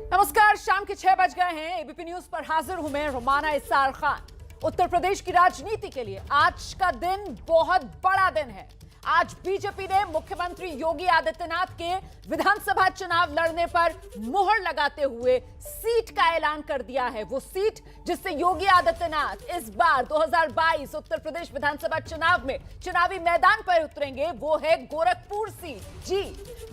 नमस्कार, शाम के 6 बज गए हैं। एबीपी न्यूज पर हाजिर हूं मैं रुमाना इस्सार खान। उत्तर प्रदेश की राजनीति के लिए आज का दिन बहुत बड़ा दिन है। आज बीजेपी ने मुख्यमंत्री योगी आदित्यनाथ के विधानसभा चुनाव लड़ने पर मुहर लगाते हुए सीट का ऐलान कर दिया है। वो सीट जिससे योगी आदित्यनाथ इस बार 2022 उत्तर प्रदेश विधानसभा चुनाव में चुनावी मैदान पर उतरेंगे, वो है गोरखपुर सीट। जी,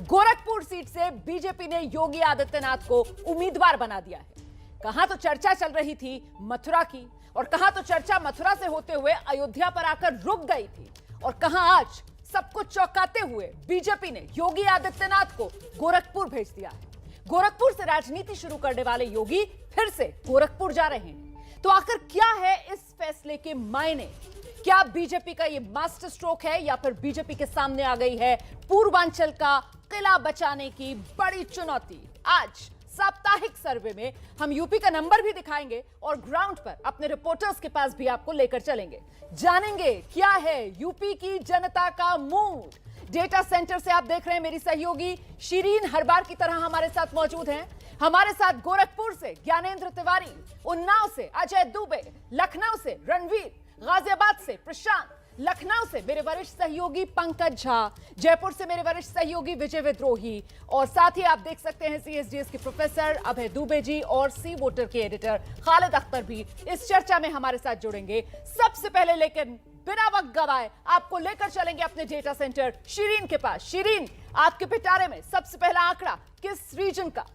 गोरखपुर सीट से बीजेपी ने योगी आदित्यनाथ को उम्मीदवार बना दिया है। कहां तो चर्चा चल रही थी मथुरा की, और कहां तो चर्चा मथुरा से होते हुए अयोध्या पर आकर रुक गई थी, और कहां आज सबको चौंकाते हुए बीजेपी ने योगी आदित्यनाथ को गोरखपुर भेज दिया है। गोरखपुर से राजनीति शुरू करने वाले योगी फिर से गोरखपुर जा रहे हैं। तो आखिर क्या है इस फैसले के मायने? क्या बीजेपी का ये मास्टर स्ट्रोक है, या फिर बीजेपी के सामने आ गई है पूर्वांचल का किला बचाने की बड़ी चुनौती? आज साप्ताहिक सर्वे में हम यूपी का नंबर भी दिखाएंगे और ग्राउंड पर अपने रिपोर्टर्स के पास भी आपको लेकर चलेंगे। जानेंगे क्या है यूपी की जनता का मूड। डेटा सेंटर से आप देख रहे हैं मेरी सहयोगी शिरीन हर बार की तरह हमारे साथ मौजूद हैं। हमारे साथ गोरखपुर से ज्ञानेंद्र तिवारी, उन्नाव से अजय दुबे, लखनऊ से रणवीर, गाजियाबाद से प्रशांत, लखनऊ से मेरे वरिष्ठ सहयोगी पंकज झा, जयपुर से मेरे वरिष्ठ सहयोगी विजय विद्रोही, और साथ ही आप देख सकते हैं सीएसडीएस के प्रोफेसर अभय दुबे जी और सी वोटर के एडिटर खालिद अख्तर भी इस चर्चा में हमारे साथ जुड़ेंगे। सबसे पहले लेकिन बिना वक्त गवाए आपको लेकर चलेंगे अपने डेटा सेंटर शिरीन के पास। शिरीन, आपके पिटारे में सबसे पहला आंकड़ा किस रीजन का?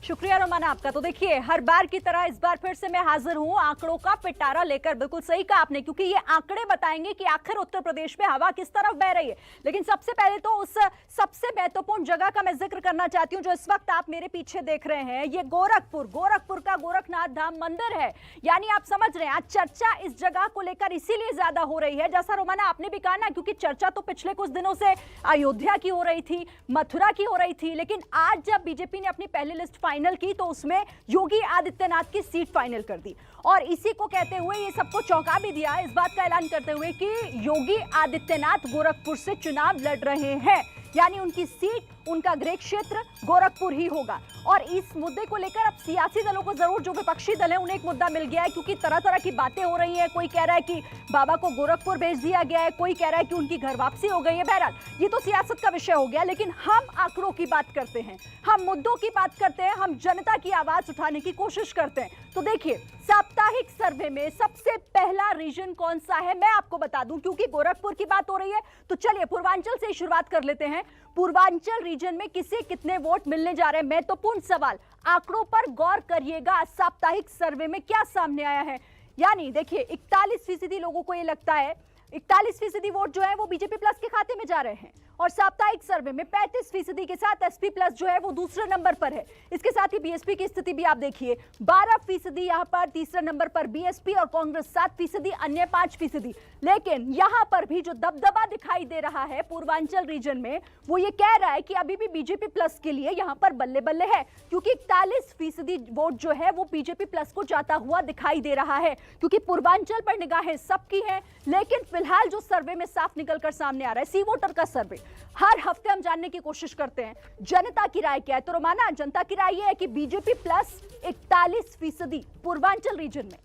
शुक्रिया रोमाना आपका। तो देखिए, हर बार की तरह इस बार फिर से मैं हाजिर हूं आंकड़ों का पिटारा लेकर। बिल्कुल सही कहा आपने, क्योंकि ये आंकड़े बताएंगे कि आखिर उत्तर प्रदेश में हवा किस तरफ बह रही है। लेकिन सबसे पहले तो उस सबसे महत्वपूर्ण जगह का मैं जिक्र करना चाहती हूं जो इस वक्त आप मेरे पीछे देख रहे हैं। ये गोरखपुर का गोरखनाथ धाम मंदिर है। यानी आप समझ रहे हैं, आज चर्चा इस जगह को लेकर इसीलिए ज्यादा हो रही है, जैसा रोमाना आपने भी कहा ना, क्योंकि चर्चा तो पिछले कुछ दिनों से अयोध्या की हो रही थी, मथुरा की हो रही थी, लेकिन आज जब बीजेपी ने अपनी पहली लिस्ट फाइनल की तो उसमें योगी आदित्यनाथ की सीट फाइनल कर दी। और इसी को कहते हुए ये सबको चौंका भी दिया, इस बात का ऐलान करते हुए कि योगी आदित्यनाथ गोरखपुर से चुनाव लड़ रहे हैं। यानी उनकी सीट, उनका गृह क्षेत्र गोरखपुर ही होगा। और इस मुद्दे को लेकर अब सियासी दलों को जरूर, जो विपक्षी दल है, उन्हें एक मुद्दा मिल गया है, क्योंकि तरह तरह की बातें हो रही हैं। कोई कह रहा है कि बाबा को गोरखपुर भेज दिया गया है, कोई कह रहा है कि उनकी घर वापसी हो गई है। बहरहाल ये तो सियासत का विषय हो गया, लेकिन हम आंकड़ों की बात करते हैं, हम मुद्दों की बात करते हैं, हम जनता की आवाज उठाने की कोशिश करते हैं। तो देखिए, साप्ताहिक सर्वे में सबसे पहला रीजन कौन सा है मैं आपको बता दूं, क्योंकि गोरखपुर की बात हो रही है तो चलिए पूर्वांचल से ही शुरुआत कर लेते हैं। पूर्वांचल रीजन में किसे कितने वोट मिलने जा रहे हैं? महत्वपूर्ण सवाल, आंकड़ों पर गौर करिएगा। साप्ताहिक सर्वे में क्या सामने आया है? यानी देखिए, 41% लोगों को यह लगता है, 41% वोट जो है वो बीजेपी प्लस के खाते में जा रहे हैं। और साप्ताहिक सर्वे में 35% के साथ एसपी प्लस जो है वो दूसरे नंबर पर है। इसके साथ ही बीएसपी की स्थिति भी आप देखिए, 12% यहां पर तीसरे नंबर पर बीएसपी, और कांग्रेस 7%, अन्य 5%। लेकिन यहां पर भी जो दबदबा दिखाई दे रहा है पूर्वांचल रीजन में, वो ये कह रहा है कि अभी भी बीजेपी प्लस के लिए यहां पर बल्ले बल्ले है, क्योंकि 41% वोट जो है वो बीजेपी प्लस को जाता हुआ दिखाई दे रहा है। क्योंकि पूर्वांचल पर निगाहें सबकी हैं, लेकिन फिलहाल जो सर्वे में साफ निकलकर सामने आ रहा है, सी वोटर का सर्वे, हर हफ्ते हम जानने की कोशिश करते हैं जनता की राय क्या है। तो रोमाना, जनता की राय यह है कि बीजेपी प्लस 41% पूर्वांचल रीजन में।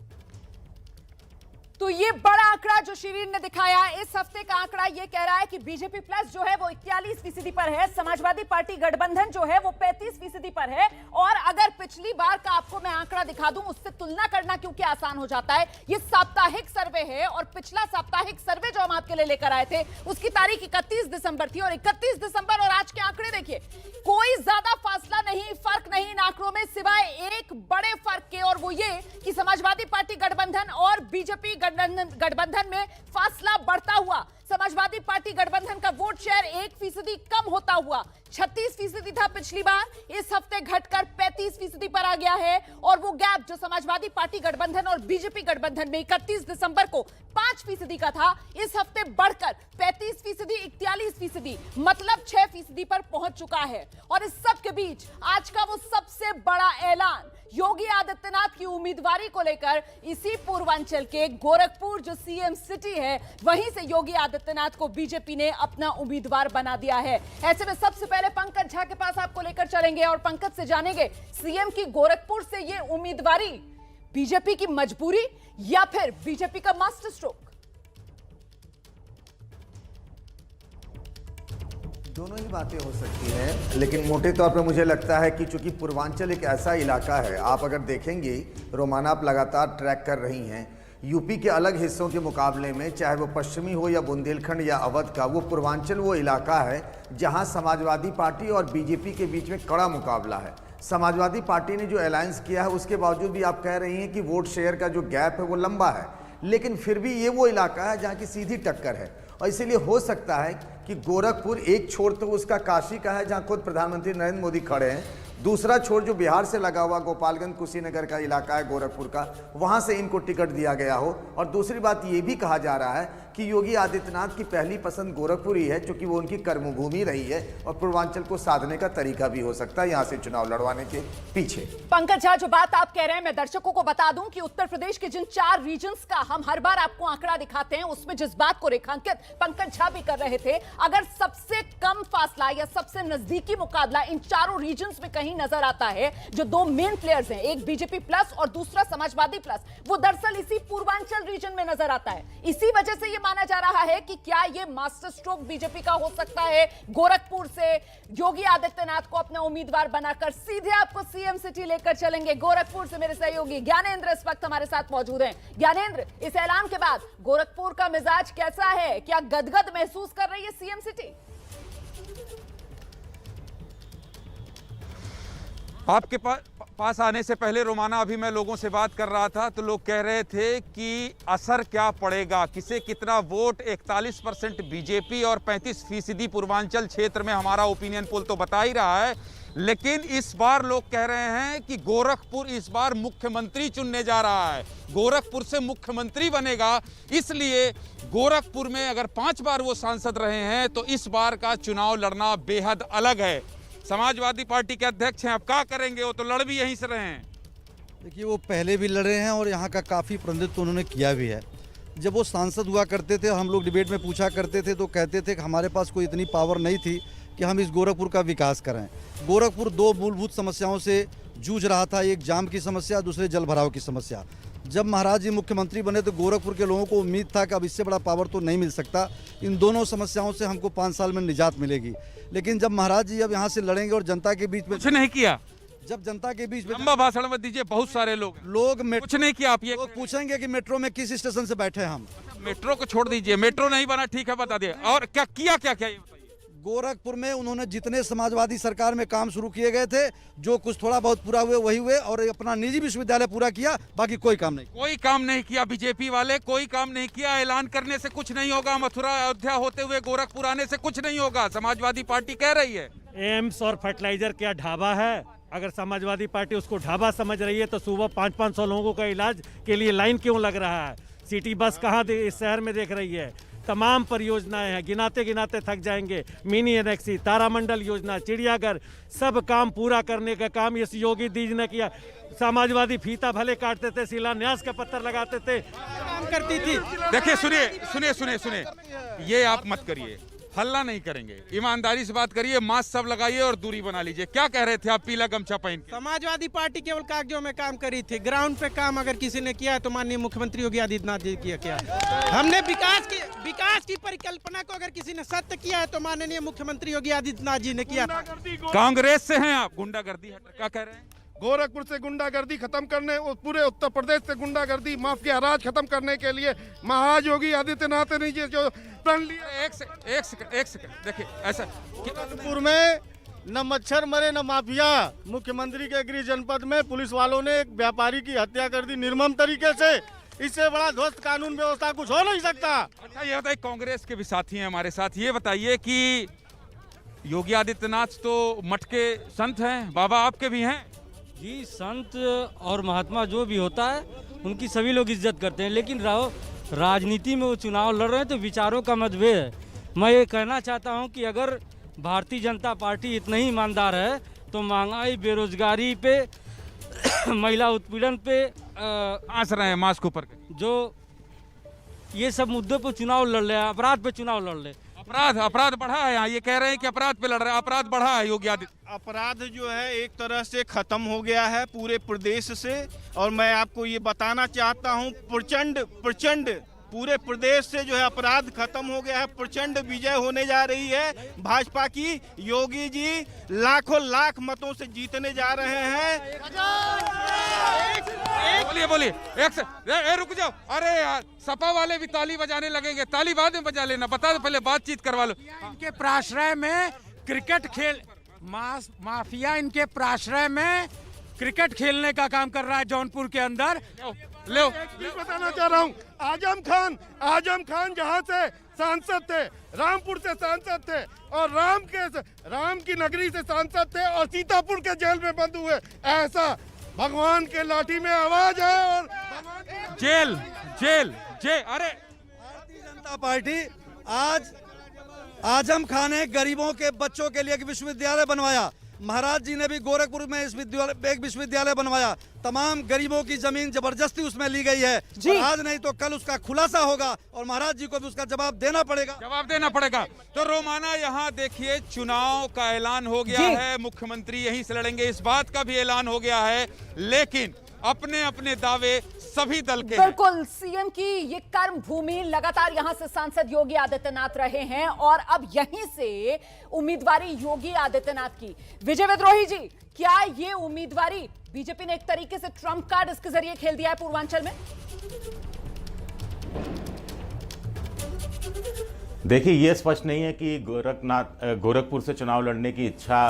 तो ये बड़ा आंकड़ा जो शिरीन ने दिखाया, इस हफ्ते का आंकड़ा ये कह रहा है कि बीजेपी प्लस जो है वो 41% पर है, समाजवादी पार्टी गठबंधन जो है वो 35% पर है। और अगर पिछली बार का आपको मैं आंकड़ा दिखा दूं, उससे तुलना करना क्योंकि आसान हो जाता है। ये साप्ताहिक सर्वे है, और पिछला साप्ताहिक सर्वे जो हम आपके लिए लेकर आए थे उसकी तारीख 31 दिसंबर थी, और 31 दिसंबर और आज के आंकड़े देखिए, कोई ज्यादा फासला नहीं, फर्क नहीं इन आंकड़ों में, सिवाय एक बड़े फर्क के, और वो ये कि समाजवादी पार्टी गठबंधन और बीजेपी गठबंधन में फासला बढ़ता हुआ। समाजवादी पार्टी गठबंधन का वोट शेयर 1% कम होता हुआ 36% था पिछली बार, इस हफ्ते घटकर 35% पर आ गया है। और वो गैप जो समाजवादी पार्टी गठबंधन और बीजेपी गठबंधन में 31 दिसंबर को 5% का था, इस हफ्ते बढ़कर 35%, 41%, मतलब 6% पर पहुंच चुका है। और इस सब के बीच आज का वो सबसे बड़ा ऐलान योगी आदित्यनाथ की उम्मीदवारी को लेकर इसी पूर्वांचल के गोरखपुर जो सीएम सिटी है वहीं से योगी आदित्यनाथ को बीजेपी ने अपना उम्मीदवार बना दिया है। ऐसे में सबसे पहले पंकज झा के पास आपको लेकर चलेंगे और पंकज से जानेंगे सीएम की गोरखपुर से ये उम्मीदवारी बीजेपी की मजबूरी या फिर बीजेपी का मास्टर स्ट्रोक। दोनों ही बातें हो सकती हैं, लेकिन मोटे तौर पर मुझे लगता है कि चूंकि पूर्वांचल एक ऐसा इलाका है, आप अगर देखेंगे रोमाना, आप लगातार ट्रैक कर रही हैं, यूपी के अलग हिस्सों के मुकाबले में, चाहे वो पश्चिमी हो या बुंदेलखंड या अवध का, वो पूर्वांचल वो इलाका है जहां समाजवादी पार्टी और बीजेपी के बीच में कड़ा मुकाबला है। समाजवादी पार्टी ने जो अलायंस किया है उसके बावजूद भी आप कह रही हैं कि वोट शेयर का जो गैप है वो लंबा है, लेकिन फिर भी ये वो इलाका है जहाँ की सीधी टक्कर है। और इसीलिए हो सकता है कि गोरखपुर एक छोर तो उसका काशी का है जहाँ खुद प्रधानमंत्री नरेंद्र मोदी खड़े हैं, दूसरा छोर जो बिहार से लगा हुआ गोपालगंज कुशीनगर का इलाका है गोरखपुर का, वहाँ से इनको टिकट दिया गया हो। और दूसरी बात ये भी कहा जा रहा है कि योगी आदित्यनाथ की पहली पसंद गोरखपुर ही है, क्योंकि वो उनकी कर्मभूमि रही है और पूर्वांचल को साधने का तरीका भी हो सकता है यहाँ से चुनाव लड़वाने के पीछे। पंकज झा, जो बात आप कह रहे हैं, मैं दर्शकों को बता दूं कि उत्तर प्रदेश के जिन 4 रीजन्स का हम हर बार आपको आंकड़ा दिखाते हैं, उसमें जिस बात को रेखांकित पंकज झा भी कर रहे थे, अगर सबसे कम फासला या सबसे नजदीकी मुकाबला इन चारों रीजन्स में कहीं नजर आता है, जो 2 मेन प्लेयर्स हैं, एक बीजेपी प्लस और दूसरा समाजवादी प्लस, वो दरअसल इसी पूर्वांचल रीजन में नजर आता है। इसी वजह से ये माना जा रहा है कि क्या ये मास्टर स्ट्रोक बीजेपी का हो सकता है, गोरखपुर से योगी आदित्यनाथ को अपना उम्मीदवार बनाकर सीधे आपको सीएम सिटी लेकर चलेंगे। गोरखपुर से मेरे सहयोगी ज्ञानेंद्र इस वक्त हमारे साथ मौजूद हैं। ज्ञानेंद्र, इस ऐलान के बाद गोरखपुर का मिजाज कैसा है? क्या गदगद महसूस कर रही है सीएम सिटी? आपके पास आने से पहले रोमाना, अभी मैं लोगों से बात कर रहा था तो लोग कह रहे थे कि असर क्या पड़ेगा, किसे कितना वोट। 41% बीजेपी और 35% पूर्वांचल क्षेत्र में हमारा ओपिनियन पोल तो बता ही रहा है, लेकिन इस बार लोग कह रहे हैं कि गोरखपुर इस बार मुख्यमंत्री चुनने जा रहा है, गोरखपुर से मुख्यमंत्री बनेगा। इसलिए गोरखपुर में अगर 5 बार वो सांसद रहे हैं तो इस बार का चुनाव लड़ना बेहद अलग है। समाजवादी पार्टी के अध्यक्ष हैं, अब क्या करेंगे? वो तो लड़ भी यहीं से रहे हैं। देखिए, वो पहले भी लड़े हैं और यहाँ का काफ़ी प्रतिनिधित्व उन्होंने किया भी है। जब वो सांसद हुआ करते थे, हम लोग डिबेट में पूछा करते थे तो कहते थे कि हमारे पास कोई इतनी पावर नहीं थी कि हम इस गोरखपुर का विकास करें। गोरखपुर 2 मूलभूत समस्याओं से जूझ रहा था, एक जाम की समस्या, दूसरे जल भराव की समस्या। जब महाराज जी मुख्यमंत्री बने तो गोरखपुर के लोगों को उम्मीद था कि अब इससे बड़ा पावर तो नहीं मिल सकता, इन दोनों समस्याओं से हमको 5 साल में निजात मिलेगी। लेकिन जब महाराज जी अब यहाँ से लड़ेंगे और जनता के बीच में कुछ नहीं किया, जब जनता के बीच में लंबा भाषण मत दीजिए, बहुत सारे लोग कुछ नहीं किया। आप ये लोग पूछेंगे कि मेट्रो में किस स्टेशन से बैठे हम। मेट्रो को छोड़ दीजिए, मेट्रो नहीं बना, ठीक है, बता दिए। और क्या किया, क्या क्या ये बताइए। गोरखपुर में उन्होंने जितने समाजवादी सरकार में काम शुरू किए गए थे, जो कुछ थोड़ा बहुत पूरा हुए वही हुए, और अपना निजी विश्वविद्यालय पूरा किया, बाकी कोई काम नहीं। कोई काम नहीं किया बीजेपी वाले, कोई काम नहीं किया। ऐलान करने से कुछ नहीं होगा, मथुरा अयोध्या होते हुए गोरखपुर आने से कुछ नहीं होगा, समाजवादी पार्टी कह रही है। एम्स और फर्टिलाइजर क्या ढाबा है? अगर समाजवादी पार्टी उसको ढाबा समझ रही है तो सुबह 500-500 लोगों का इलाज के लिए लाइन क्यों लग रहा है? सिटी बस कहाँ इस शहर में देख रही है? तमाम परियोजनाएं हैं, गिनाते गिनाते थक जाएंगे। मिनी एनेक्सी, तारामंडल योजना, चिड़ियाघर, सब काम पूरा करने का काम इस योगी दीज ने किया। समाजवादी फीता भले काटते थे, शिलान्यास का पत्थर लगाते थे, काम करती थी। देखिए, सुनिए, ये आप मत करिए, हल्ला नहीं करेंगे, ईमानदारी से बात करिए, मास्क सब लगाइए और दूरी बना लीजिए। क्या कह रहे थे आप पीला गमछा पहन के? समाजवादी पार्टी केवल कागजों में काम करी थी, ग्राउंड पे काम अगर किसी ने किया है तो माननीय मुख्यमंत्री योगी आदित्यनाथ जी किया। हमने विकास की परिकल्पना को अगर किसी ने सत्य किया है तो माननीय मुख्यमंत्री योगी आदित्यनाथ जी ने किया। कांग्रेस से हैं आप, गुंडागर्दी क्या कह रहे हैं? गोरखपुर से गुंडागर्दी खत्म करने और पूरे उत्तर प्रदेश से गुंडागर्दी, माफिया राज खत्म करने के लिए महायोगी आदित्यनाथ ने जो प्रण लिया। एक सेकंड, देखिए ऐसा गोरखपुर में न मच्छर मरे न माफिया। मुख्यमंत्री के गृह जनपद में पुलिस वालों ने एक व्यापारी की हत्या कर दी निर्मम तरीके से। इससे बड़ा ध्वस्त कानून व्यवस्था कुछ हो नहीं सकता। अच्छा, ये बताइए, कांग्रेस के भी साथी हैं हमारे साथ, ये बताइए कि योगी आदित्यनाथ तो मठ के संत हैं, बाबा आपके भी हैं। जी, संत और महात्मा जो भी होता है उनकी सभी लोग इज्जत करते हैं, लेकिन राजनीति में वो चुनाव लड़ रहे हैं तो विचारों का मतभेद है। मैं ये कहना चाहता हूं कि अगर भारतीय जनता पार्टी इतना ही ईमानदार है तो महंगाई, बेरोजगारी पे महिला उत्पीड़न पे आंस रहे हैं मास्क ऊपर के। जो ये सब मुद्दों पर चुनाव लड़ रहे हैं, अपराध पे चुनाव लड़ रहे हैं। अपराध बढ़ा है यहाँ, ये कह रहे हैं कि अपराध पे लड़ रहे हैं, अपराध बढ़ा है योगी आदित्य। अपराध जो है एक तरह से खत्म हो गया है पूरे प्रदेश से, और मैं आपको ये बताना चाहता हूँ प्रचंड पूरे प्रदेश से जो है अपराध खत्म हो गया है। प्रचंड विजय होने जा रही है भाजपा की। योगी जी लाखों लाख मतों से जीतने जा रहे हैं। बोलिए एक से रुक जाओ। अरे यार सपा वाले भी ताली बजाने लगेंगे, ताली बाद में बजा लेना, बता दो पहले बातचीत करवा लो। इनके प्राश्रय में क्रिकेट खेल माफिया इनके प्राश्रय में क्रिकेट खेलने का काम कर रहा है जौनपुर के अंदर। ले बताना चाह रहा हूँ, आजम खान जहाँ से सांसद थे, रामपुर से सांसद थे और राम की नगरी से सांसद थे और सीतापुर के जेल में बंद हुए। ऐसा भगवान के लाठी में आवाज है और जेल अरे भारतीय जनता पार्टी आज आजम खान ने गरीबों के बच्चों के लिए एक विश्वविद्यालय बनवाया। महाराज जी ने भी गोरखपुर में एक विश्वविद्यालय बनवाया। तमाम गरीबों की जमीन जबरदस्ती उसमें ली गई है। और आज नहीं तो कल उसका खुलासा होगा और महाराज जी को भी उसका जवाब देना पड़ेगा। तो रोमाना यहाँ देखिए चुनाव का ऐलान हो गया है, मुख्यमंत्री यहीं से लड़ेंगे, इस बात का भी ऐलान हो गया है, लेकिन अपने अपने दावे सभी दल के। बिल्कुल, सीएम की ये कर्म भूमि, लगातार यहां से सांसद योगी आदित्यनाथ रहे हैं और अब यहीं से उम्मीदवारी योगी आदित्यनाथ की। विजय विद्रोही जी, क्या ये उम्मीदवारी बीजेपी ने एक तरीके से ट्रम्प कार्ड इसके जरिए खेल दिया है पूर्वांचल में? देखिए, ये स्पष्ट नहीं है कि गोरखपुर से चुनाव लड़ने की इच्छा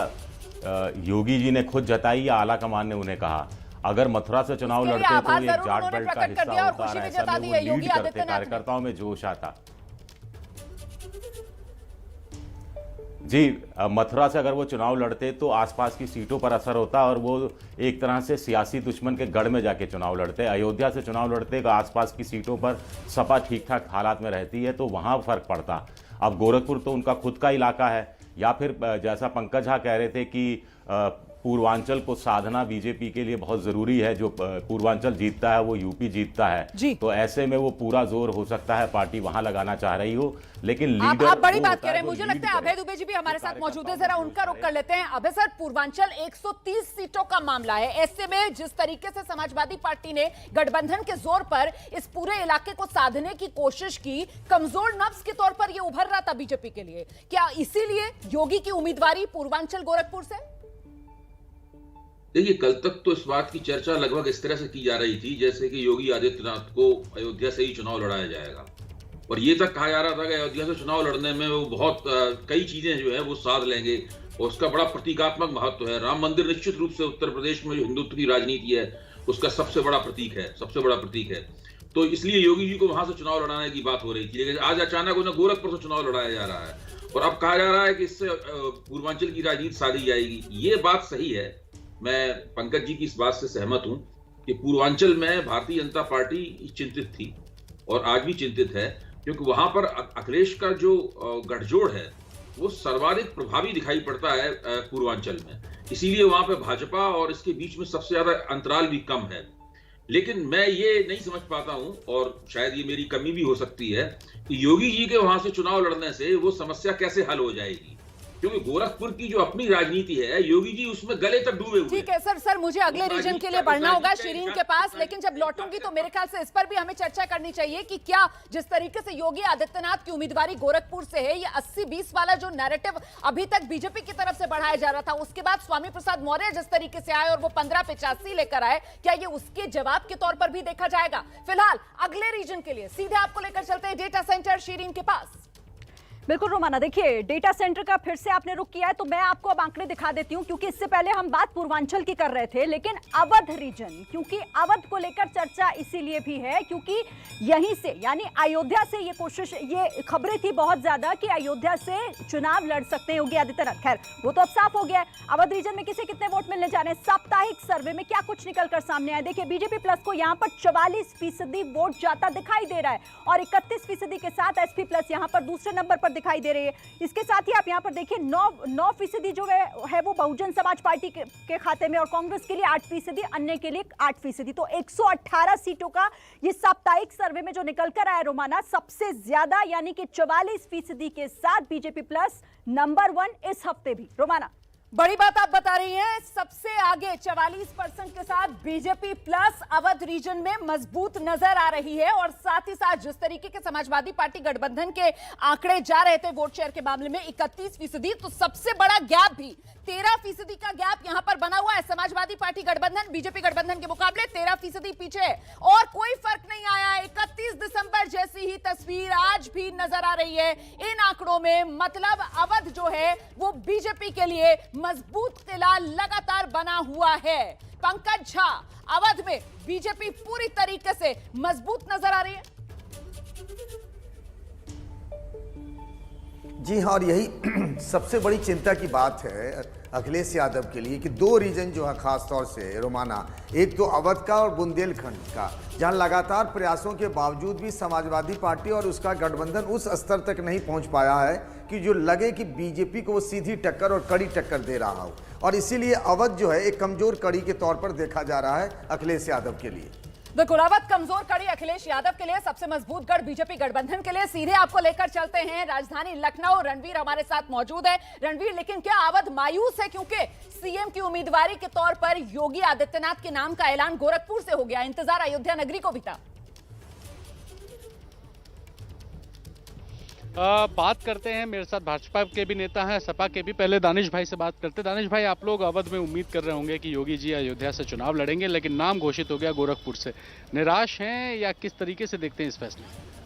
योगी जी ने खुद जताई या आला कमान ने उन्हें कहा। अगर मथुरा से चुनाव लड़ते तो ये जाट बेल्ट का हिस्सा होता और ऐसे में वो लीड करते, कार्यकर्ताओं में जोश आता। जी, मथुरा से अगर वो चुनाव लड़ते तो आसपास की सीटों पर असर होता और वो एक तरह से सियासी दुश्मन के गढ़ में जाके चुनाव लड़ते। अयोध्या से चुनाव लड़ते तो आसपास की सीटों पर सपा ठीक ठाक हालात में रहती है तो वहाँ फर्क पड़ता। अब गोरखपुर तो उनका खुद का इलाका है, या फिर जैसा पंकज झा कह रहे थे कि पूर्वांचल को साधना बीजेपी के लिए बहुत जरूरी है। जो पूर्वांचल जीतता है वो यूपी जीतता है, तो ऐसे में वो पूरा जोर हो सकता है पार्टी वहां लगाना चाह रही हो, लेकिन लीडर आप बड़ी बात कह रहे हैं। मुझे लगता है अभय दुबे जी भी हमारे साथ मौजूद है, जरा उनका रुख कर लेते हैं। अभय सर, पूर्वांचल 130 सीटों का मामला है, ऐसे में जिस तरीके से समाजवादी पार्टी ने गठबंधन के जोर पर इस पूरे इलाके को साधने की कोशिश की, कमजोर नफ्स के तौर पर यह उभर रहा था बीजेपी के लिए, क्या इसीलिए योगी की उम्मीदवारी पूर्वांचल गोरखपुर से? देखिए, कल तक तो इस बात की चर्चा लगभग इस तरह से की जा रही थी जैसे कि योगी आदित्यनाथ को अयोध्या से ही चुनाव लड़ाया जाएगा, और ये तक कहा जा रहा था कि अयोध्या से चुनाव लड़ने में वो बहुत कई चीजें जो है वो साध लेंगे और उसका बड़ा प्रतीकात्मक महत्व है। राम मंदिर निश्चित रूप से उत्तर प्रदेश में जो हिंदुत्व की राजनीति है उसका सबसे बड़ा प्रतीक है, तो इसलिए योगी जी को वहां से चुनाव लड़ाने की बात हो रही थी। लेकिन आज अचानक उन्हें गोरखपुर से चुनाव लड़ाया जा रहा है और अब कहा जा रहा है कि इससे पूर्वांचल की राजनीति साधी जाएगी। ये बात सही है, मैं पंकज जी की इस बात से सहमत हूं कि पूर्वांचल में भारतीय जनता पार्टी चिंतित थी और आज भी चिंतित है, क्योंकि वहां पर अखिलेश का जो गठजोड़ है वो सर्वाधिक प्रभावी दिखाई पड़ता है पूर्वांचल में, इसीलिए वहां पे भाजपा और इसके बीच में सबसे ज्यादा अंतराल भी कम है। लेकिन मैं ये नहीं समझ पाता हूं, और शायद ये मेरी कमी भी हो सकती है, कि योगी जी के वहां से चुनाव लड़ने से वो समस्या कैसे हल हो जाएगी, क्योंकि गोरखपुर की जो अपनी राजनीति है योगी जी उसमें गले तक डूबे हुए। ठीक है सर, मुझे अगले रीजन के लिए बढ़ना होगा शिरीन के पास, लेकिन जब लौटूंगी तो मेरे ख्याल से इस पर भी हमें चर्चा करनी चाहिए कि क्या जिस तरीके से योगी आदित्यनाथ की उम्मीदवारी गोरखपुर से है, ये 80-20 वाला जो नैरेटिव अभी तक बीजेपी की तरफ से बढ़ाया जा रहा था, उसके बाद स्वामी प्रसाद मौर्य जिस तरीके से आए और वो 1585 लेकर आए, क्या ये उसके जवाब के तौर पर भी देखा जाएगा? फिलहाल अगले रीजन के लिए सीधे आपको लेकर चलते हैं डेटा सेंटर शिरीन के पास। बिल्कुल रोमाना, देखिए डेटा सेंटर का फिर से आपने रुख किया है तो मैं आपको अब आंकड़े दिखा देती हूं, क्योंकि इससे पहले हम बात पूर्वांचल की कर रहे थे, लेकिन अवध रीजन, क्योंकि अवध को लेकर चर्चा इसीलिए भी है क्योंकि यहीं से यानी अयोध्या से ये खबरें थी बहुत ज्यादा कि अयोध्या से चुनाव लड़ सकते हैं योगी आदित्यनाथ। खैर वो तो अब साफ हो गया है। अवध रीजन में किसे कितने वोट मिलने जा रहे हैं, साप्ताहिक सर्वे में क्या कुछ निकलकर सामने आया। देखिए, बीजेपी प्लस को यहाँ पर 44% वोट जाता दिखाई दे रहा है और 31% के साथ एसपी प्लस यहाँ पर दूसरे नंबर पर दिखाई दे रही है। इसके साथ ही आप यहाँ पर देखिए 9% जो है वो बहुजन समाज पार्टी के खाते में और कांग्रेस के लिए 8%, अन्य के लिए 8%। तो 118 सीटों का ये साप्ताहिक सर्वे में जो निकल कर आया रोमाना, सबसे ज्यादा यानी कि 44% के साथ बीजेपी प्लस नंबर 1 इस हफ्ते भी। रोमाना, बड़ी बात आप बता रही हैं, सबसे आगे 44% के साथ बीजेपी प्लस अवध रीजन में मजबूत नजर आ रही है। और साथ ही साथ जिस तरीके के समाजवादी पार्टी गठबंधन के आंकड़े जा रहे थे वोट शेयर के मामले में 31%, तो सबसे बड़ा गैप भी 13% का गैप यहां पर बना हुआ है। समाजवादी पार्टी गठबंधन बीजेपी गठबंधन के मुकाबले 13% पीछे और कोई फर्क नहीं आया। 31 दिसंबर जैसी ही तस्वीर आज भी नजर आ रही है इन आंकड़ों में। मतलब अवध जो है वो बीजेपी के लिए मजबूत किला लगातार बना हुआ है। पंकज झा, अवध में बीजेपी पूरी तरीके से मजबूत नजर आ रही है। जी हाँ, और यही सबसे बड़ी चिंता की बात है अखिलेश यादव के लिए कि दो रीजन जो है खास तौर से रोमाना, एक तो अवध का और बुंदेलखंड का, जहां लगातार प्रयासों के बावजूद भी समाजवादी पार्टी और उसका गठबंधन उस स्तर तक नहीं पहुंच पाया है कि जो लगे कि बीजेपी को वो सीधी टक्कर और कड़ी टक्कर दे रहा हो। और इसीलिए अवध जो है एक कमजोर कड़ी के तौर पर देखा जा रहा है अखिलेश यादव के लिए। बिल्कुल, अवध कमजोर कड़ी अखिलेश यादव के लिए, सबसे मजबूत गढ़ बीजेपी गठबंधन के लिए। सीधे आपको लेकर चलते हैं राजधानी लखनऊ। रणवीर हमारे साथ मौजूद है। रणवीर, लेकिन क्या अवध मायूस है क्योंकि सीएम की उम्मीदवारी के तौर पर योगी आदित्यनाथ के नाम का ऐलान गोरखपुर से हो गया, इंतजार अयोध्या नगरी को भी था। बात करते हैं, मेरे साथ भाजपा के भी नेता हैं, सपा के भी। पहले दानिश भाई से बात करते हैं। दानिश भाई, आप लोग अवध में उम्मीद कर रहे होंगे कि योगी जी अयोध्या से चुनाव लड़ेंगे, लेकिन नाम घोषित हो गया गोरखपुर से। निराश हैं या किस तरीके से देखते हैं इस फैसले?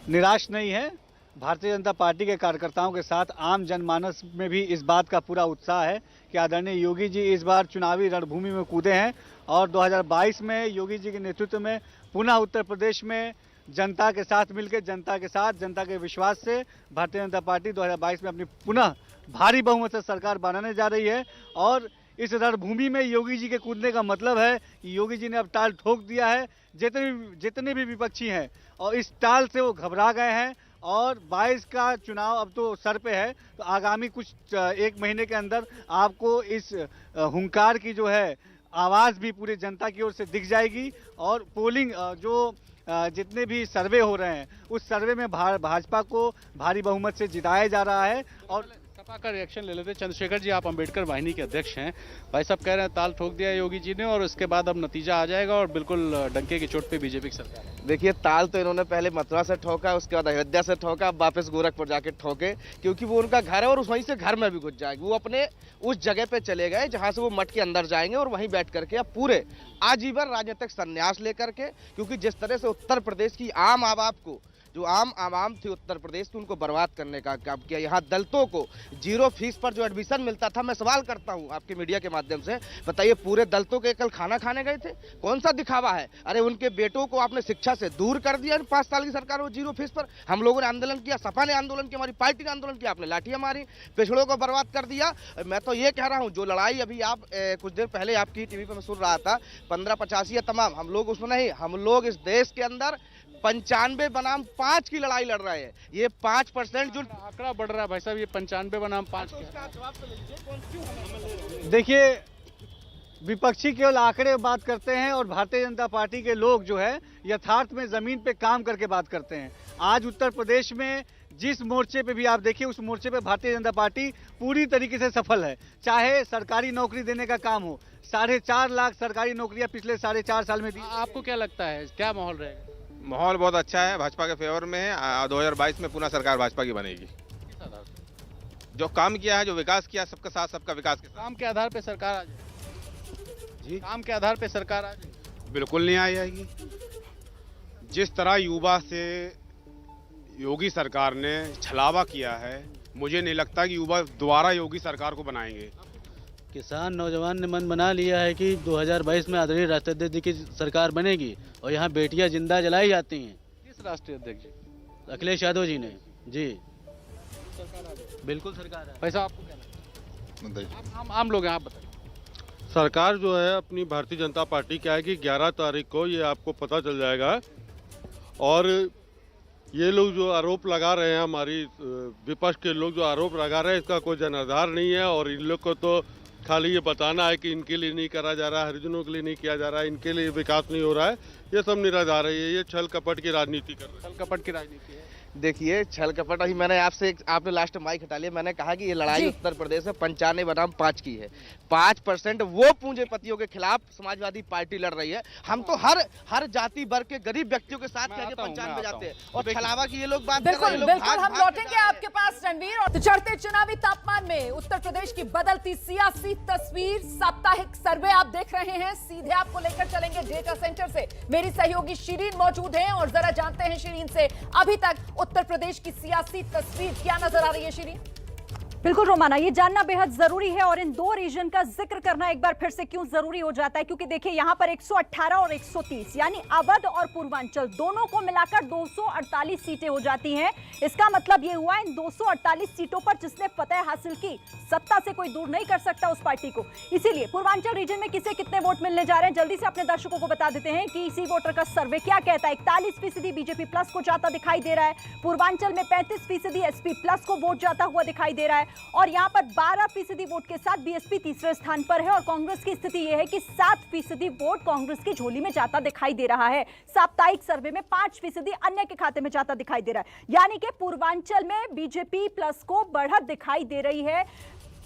निराश नहीं है। भारतीय जनता पार्टी के कार्यकर्ताओं के साथ आम जनमानस में भी इस बात का पूरा उत्साह है कि आदरणीय योगी जी इस बार चुनावी रणभूमि में कूदे हैं और 2022 में योगी जी के नेतृत्व में पुनः उत्तर प्रदेश में जनता के साथ मिलकर, जनता के साथ, जनता के विश्वास से भारतीय जनता पार्टी 2022 में अपनी पुनः भारी बहुमत से सरकार बनाने जा रही है। और इस रणभूमि में योगी जी के कूदने का मतलब है कि योगी जी ने अब ताल ठोक दिया है। जितने भी विपक्षी हैं और इस ताल से वो घबरा गए हैं और 22 का चुनाव अब तो सर पे है। तो आगामी कुछ 1 महीने के अंदर आपको इस हुंकार की जो है आवाज़ भी पूरी जनता की ओर से दिख जाएगी। और पोलिंग जो जितने भी सर्वे हो रहे हैं उस सर्वे में भाजपा को भारी बहुमत से जिताया जा रहा है। और सपा का रिएक्शन ले लेते हैं। चंद्रशेखर जी, आप अंबेडकर वाहिनी के अध्यक्ष हैं। भाई साहब कह रहे हैं ताल ठोक दिया योगी जी ने और उसके बाद अब नतीजा आ जाएगा और बिल्कुल डंके की चोट पे बीजेपी की सरकार। देखिए, ताल तो इन्होंने पहले मथुरा से ठोका, उसके बाद अयोध्या से ठोका, अब वापस गोरखपुर जाके ठोके, क्योंकि वो उनका घर है और वहीं से घर में भी घुस जाएगी। वो अपने उस जगह पे चले गए जहां से वो मठ के अंदर जाएंगे और वहीं बैठ करके अब पूरे आजीवन राजनीतिक संन्यास लेकर के, क्योंकि जिस तरह से उत्तर प्रदेश की आम आबाद को, जो आम आवाम थी उत्तर प्रदेश की, उनको बर्बाद करने का काम किया। यहाँ दलितों को 0 फीस पर जो एडमिशन मिलता था, मैं सवाल करता हूँ आपके मीडिया के माध्यम से, बताइए पूरे दलितों के कल खाना खाने गए थे? कौन सा दिखावा है? अरे उनके बेटों को आपने शिक्षा से दूर कर दिया 5 साल की सरकार वो 0 फीस पर। हम लोगों ने आंदोलन किया, सपा ने आंदोलन किया, हमारी पार्टी ने आंदोलन किया, आपने लाठियां मारी, पिछड़ों को बर्बाद कर दिया। मैं तो ये कह रहा हूँ, जो लड़ाई अभी आप कुछ देर पहले आपकी टीवी पर मैं सुन रहा था, 1585 तमाम, हम लोग उसमें नहीं, हम लोग इस देश के अंदर 95 बनाम 5 की लड़ाई लड़ रहे हैं। ये 5% जो आंकड़ा बढ़ रहा है भाई साहब, ये 95 बनाम 5 देखिए, विपक्षी केवल आंकड़े बात करते हैं और भारतीय जनता पार्टी के लोग जो है यथार्थ में जमीन पे काम करके बात करते हैं। आज उत्तर प्रदेश में जिस मोर्चे पे भी आप देखिए, उस मोर्चे पे भारतीय जनता पार्टी पूरी तरीके से सफल है। चाहे सरकारी नौकरी देने का काम हो, 4.5 लाख सरकारी नौकरियां पिछले 4.5 साल में दी। आपको क्या लगता है, क्या माहौल रहेगा? माहौल बहुत अच्छा है, भाजपा के फेवर में है। 2022 में पुनः सरकार भाजपा की बनेगी। जो काम किया है, जो विकास किया, सबका साथ सबका विकास के काम के आधार पे सरकार आ जाए जी, काम के आधार पे सरकार आ जाए? बिल्कुल नहीं आ जाएगी। जिस तरह युवा से योगी सरकार ने छलावा किया है, मुझे नहीं लगता कि युवा दोबारा योगी सरकार को बनाएंगे। किसान नौजवान ने मन बना लिया है कि 2022 में आदरणीय राष्ट्रीय अध्यक्ष की सरकार बनेगी और यहाँ बेटियां जिंदा जलाई जाती हैं। किस राष्ट्रीय अध्यक्ष? अखिलेश यादव जी ने। जी सरकार आ जाए? बिल्कुल सरकार है। पैसा आपको क्या लगता है? आम लोग हैं, आप बताइए। सरकार जो है अपनी भारतीय जनता पार्टी की आएगी 11 तारीख को, ये आपको पता चल जाएगा। और ये लोग जो आरोप लगा रहे हैं, हमारी विपक्ष के लोग जो आरोप लगा रहे हैं, इसका कोई जनाधार नहीं है। और इन लोग को तो खाली ये बताना है कि इनके लिए नहीं करा जा रहा है, हरिजनों के लिए नहीं किया जा रहा है, इनके लिए विकास नहीं हो रहा है, ये सब निराधार है। ये छल कपट की राजनीति कर रहे हैं। छल कपट की राजनीति है। देखिए छल कपट, अभी मैंने आपने लास्ट माइक हटा लिया, मैंने कहा कि ये लड़ाई उत्तर प्रदेश में 95 बनाम 5 की है। 5% वो पूंजीपतियों के खिलाफ समाजवादी पार्टी लड़ रही है। हम तो हर जाति वर्ग के गरीब व्यक्तियों के साथ करके 95 जाते हैं, और छलावा की ये लोग बात कर रहे हैं। बिल्कुल हम लौटेंगे आपके पास रणवीर। और चढ़ते चुनावी तापमान में उत्तर प्रदेश की बदलती सियासी तस्वीर, साप्ताहिक सर्वे आप देख रहे हैं, सीधे आपको लेकर चलेंगे डेटा सेंटर से। मेरी सहयोगी शिरीन मौजूद है और जरा जानते हैं शिरीन से अभी तक उत्तर प्रदेश की सियासी तस्वीर क्या नजर आ रही है। शिरीन। बिल्कुल रोमाना, ये जानना बेहद जरूरी है और इन दो रीजन का जिक्र करना एक बार फिर से क्यों जरूरी हो जाता है, क्योंकि देखिए यहाँ पर 118 और 130 यानी अवध और पूर्वांचल दोनों को मिलाकर 248 सीटें हो जाती हैं। इसका मतलब ये हुआ इन 248 सीटों पर जिसने फतह हासिल की, सत्ता से कोई दूर नहीं कर सकता उस पार्टी को। इसीलिए पूर्वांचल रीजन में किसे कितने वोट मिलने जा रहे हैं, जल्दी से अपने दर्शकों को बता देते हैं कि इसी वोटर का सर्वे क्या कहता है। 41% बीजेपी प्लस को जाता दिखाई दे रहा है, पूर्वांचल में 35% एसपी प्लस को वोट जाता हुआ दिखाई दे रहा है, और यहां पर 12% वोट के साथ बीएसपी तीसरे स्थान पर है। और कांग्रेस की स्थिति यह है कि 7% वोट कांग्रेस की झोली में जाता दिखाई दे रहा है। साप्ताहिक सर्वे में 5% अन्य के खाते में जाता दिखाई दे रहा है, यानी कि पूर्वांचल में बीजेपी प्लस को बढ़त दिखाई दे रही है।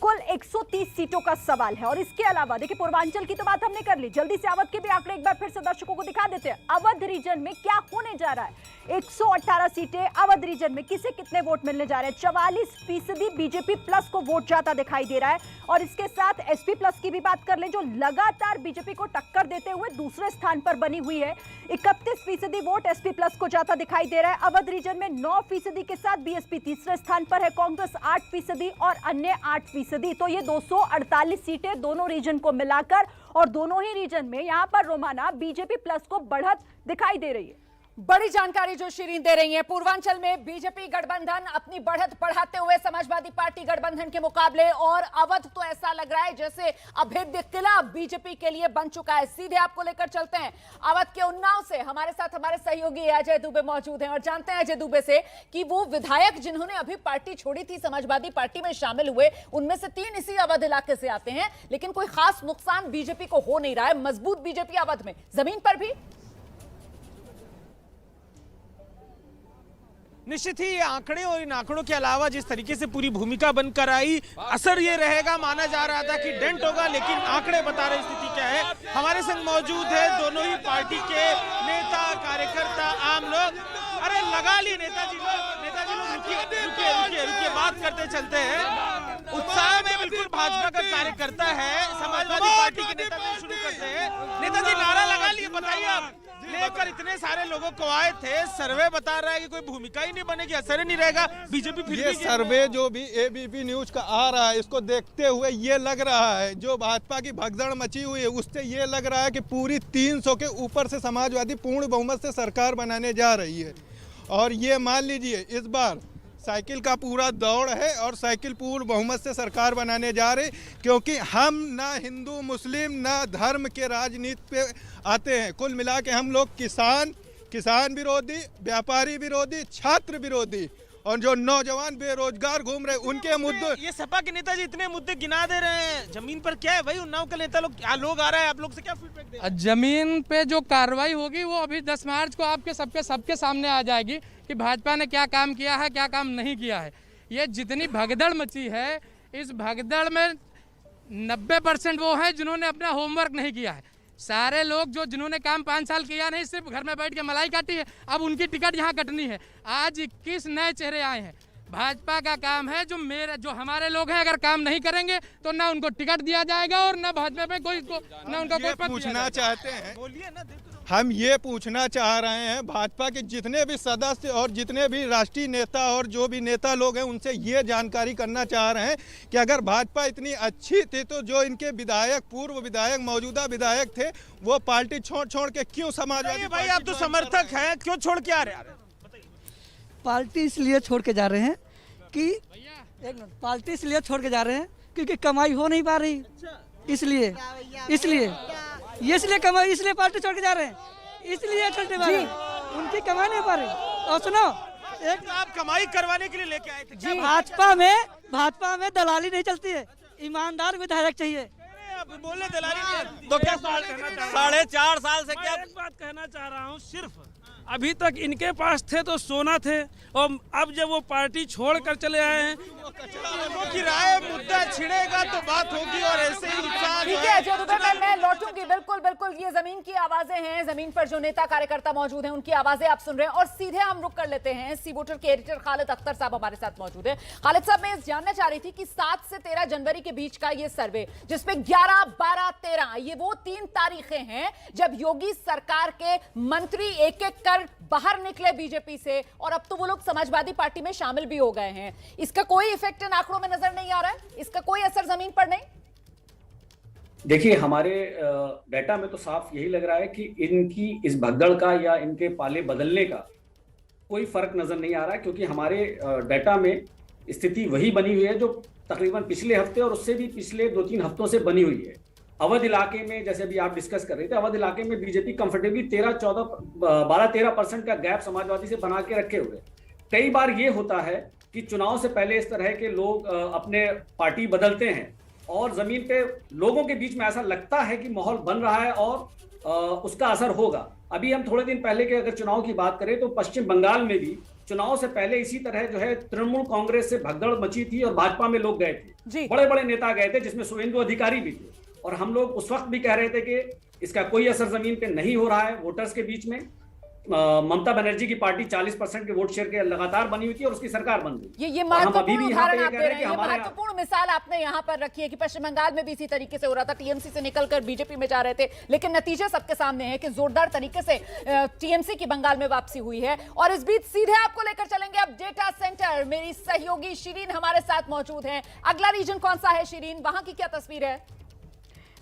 कुल 130 सीटों का सवाल है। और इसके अलावा देखिए पूर्वांचल की तो बात हमने कर ली, जल्दी से अवध के भी आंकड़े एक बार फिर से दर्शकों को दिखा देते हैं। अवध रीजन में क्या होने जा रहा है, 118 सीटें अवध रीजन में किसे कितने वोट मिलने जा रहे हैं। 44% बीजेपी प्लस को वोट जाता दिखाई दे रहा है, और इसके साथ एसपी प्लस की भी बात कर लें जो लगातार बीजेपी को टक्कर देते हुए दूसरे स्थान पर बनी हुई है। 31% वोट एसपी प्लस को जाता दिखाई दे रहा है। अवध रीजन में 9% के साथ बीएसपी तीसरे स्थान पर है, कांग्रेस 8% और अन्य 8%। तो ये 248 सीटें दोनों रीजन को मिलाकर, और दोनों ही रीजन में यहां पर रोमाना बीजेपी प्लस को बढ़त दिखाई दे रही है। बड़ी जानकारी जो शिरीन दे रही है। पूर्वांचल में बीजेपी गठबंधन अपनी बढ़त बढ़ाते हुए समाजवादी पार्टी गठबंधन के मुकाबले, और अवध तो ऐसा लग रहा है जैसे अभेद्य किला बीजेपी के लिए बन चुका है। सीधे आपको लेकर चलते हैं अवध के उन्नाव से। हमारे साथ हमारे सहयोगी अजय दुबे मौजूद हैं और जानते हैं अजय दुबे से कि वो विधायक जिन्होंने अभी पार्टी छोड़ी थी, समाजवादी पार्टी में शामिल हुए, उनमें से 3 इसी अवध इलाके से आते हैं, लेकिन कोई खास नुकसान बीजेपी को हो नहीं रहा है। मजबूत बीजेपी अवध में, जमीन पर भी। निश्चित ही ये आंकड़े और इन आंकड़ों के अलावा जिस तरीके से पूरी भूमिका बनकर आई, असर ये रहेगा, माना जा रहा था कि डेंट होगा, लेकिन आंकड़े बता रहे स्थिति क्या है। हमारे संग मौजूद है दोनों ही पार्टी के नेता, कार्यकर्ता, आम लोग। अरे लगा लिए नेताजी लोग रुकिए, बात करते चलते हैं। उत्साह में बिल्कुल भाजपा का कार्यकर्ता है, समाजवादी पार्टी के नेता शुरू करते हैं। नेताजी नारा लगा लिए, बताइए आप लेकर इतने सारे लोगों को आए थे, सर्वे बता रहा है कि कोई भूमिका ही नहीं बनेगी, असर ही नहीं रहेगा, बीजेपी फिर ये सर्वे जो भी एबीपी न्यूज का आ रहा है, इसको देखते हुए ये लग रहा है जो भाजपा की भगदड़ मची हुई है उससे ये लग रहा है कि पूरी 300 के ऊपर से समाजवादी पूर्ण बहुमत से सरकार बनाने जा रही है। और ये मान लीजिए इस बार साइकिल का पूरा दौड़ है और साइकिल पूर्ण बहुमत से सरकार बनाने जा रही, क्योंकि हम ना हिंदू मुस्लिम ना धर्म के राजनीति पे आते हैं। कुल मिला के हम लोग किसान विरोधी, व्यापारी विरोधी, छात्र विरोधी, और जो नौजवान बेरोजगार घूम रहे उनके मुद्दे। ये सपा के नेताजी इतने मुद्दे गिना दे रहे हैं, जमीन पर क्या है भाई? उन्नाव का नेता लोग आ रहा है, आप लोग से क्या फीडबैक दे? जमीन पे जो कार्रवाई होगी वो अभी 10 मार्च को आपके सबके सामने आ जाएगी कि भाजपा ने क्या काम किया है, क्या काम नहीं किया है। ये जितनी भगदड़ मची है, इस भगदड़ में 90% वो हैं जिन्होंने अपना होमवर्क नहीं किया है। सारे लोग जिन्होंने काम 5 साल किया नहीं, सिर्फ घर में बैठ के मलाई काटी है, अब उनकी टिकट यहाँ कटनी है। आज 21 नए चेहरे आए हैं। भाजपा का काम है जो हमारे लोग हैं अगर काम नहीं करेंगे तो ना उनको टिकट दिया जाएगा और ना भाजपा में ना उनका कोई पद पूछना चाहते हैं, बोलिए ना। हम ये पूछना चाह रहे हैं भाजपा के जितने भी सदस्य और जितने भी राष्ट्रीय नेता और जो भी नेता लोग हैं उनसे ये जानकारी करना चाह रहे हैं कि अगर भाजपा इतनी अच्छी थी तो जो इनके विधायक, पूर्व विधायक, मौजूदा विधायक थे, वो पार्टी छोड़ के क्यों समाजवादी? भाई आप तो समर्थक हैं, क्यों छोड़ के आ रहे हैं? पार्टी इसलिए छोड़ के जा रहे हैं कि पार्टी इसलिए छोड़ के जा रहे हैं क्योंकि कमाई हो नहीं पा रही, इसलिए कमाई, इसलिए पार्टी छोड़ के जा रहे हैं, इसलिए छोड़ के जा रहे हैं। उनकी कमाई नहीं पा रही। और सुनो, एक आप कमाई करवाने के लिए लेके आए थे क्या? भाजपा में दलाली नहीं चलती है, ईमानदार विधायक चाहिए। बोले दलाली तो क्या 4.5 साल से क्या? एक बात कहना चाह रहा हूँ, सिर्फ अभी तक इनके पास थे तो सोना थे, और अब जब वो पार्टी छोड़ कर चले आए हैं, लोगों की राय मुद्दा छिड़ेगा तो बात होगी और ऐसे ही ठीक है जो दुबे मैं लौटूंगी। बिल्कुल बिल्कुल, ये जमीन की आवाजें हैं, जमीन पर जो नेता कार्यकर्ता मौजूद हैं उनकी आवाजें आप सुन रहे हैं। और सीधे हम रुक कर लेते हैं, सी वोटर के एडिटर खालिद अख्तर साहब हमारे साथ मौजूद है। खालिद साहब, मैं जानना चाह रही थी कि 7 से 13 जनवरी के बीच का ये सर्वे, जिसपे 11, 12, 13 ये वो 3 तारीखें हैं जब योगी सरकार के मंत्री एक एक कर बाहर निकले बीजेपी से, और अब तो वो लोग समाजवादी पार्टी में शामिल भी हो गए हैं। इसका कोई इफेक्ट इन आंकड़ों में नजर नहीं आ रहा है, इसका कोई असर जमीन पर नहीं? देखिए, हमारे डाटा में तो साफ यही लग रहा है कि इनकी इस भगदड़ का या इनके पाले बदलने का कोई फर्क नजर नहीं आ रहा है, क्योंकि हमारे डाटा में स्थिति वही बनी हुई है जो तकरीबन पिछले हफ्ते और उससे भी पिछले 2-3 हफ्तों से बनी हुई है। अवध इलाके में, जैसे अभी आप डिस्कस कर रहे थे, अवध इलाके में बीजेपी कंफर्टेबली 12-13% का गैप समाजवादी से बना के रखे हुए। कई बार ये होता है कि चुनाव से पहले इस तरह के लोग अपने पार्टी बदलते हैं और जमीन पे लोगों के बीच में ऐसा लगता है कि माहौल बन रहा है और उसका असर होगा। अभी हम थोड़े दिन पहले के अगर चुनाव की बात करें तो पश्चिम बंगाल में भी चुनाव से पहले इसी तरह जो है तृणमूल कांग्रेस से भगदड़ मची थी और भाजपा में लोग गए थे, बड़े बड़े नेता गए थे, जिसमें शुभेंदु अधिकारी भी थे। और हम लोग उस वक्त भी कह रहे थे कि इसका कोई असर जमीन पे नहीं हो रहा है वोटर्स के बीच में। ममता बनर्जी की पार्टी 40% के वोट शेयर के लगातार बनी हुई थी और उसकी सरकार बन गई। ये महत्वपूर्ण उदाहरण आप दे रहे हैं, ये महत्वपूर्ण मिसाल आपने यहाँ पर रखी है कि पश्चिम बंगाल में भी इसी तरीके से हो रहा था, टीएमसी से निकलकर बीजेपी में जा रहे थे, लेकिन नतीजे सबके सामने है कि जोरदार तरीके से टीएमसी की बंगाल में वापसी हुई है। और इस बीच सीधे आपको लेकर चलेंगे अब डेटा सेंटर, मेरी सहयोगी शिरीन हमारे साथ मौजूद है। अगला रीजन कौन सा है शिरीन, वहां की क्या तस्वीर है?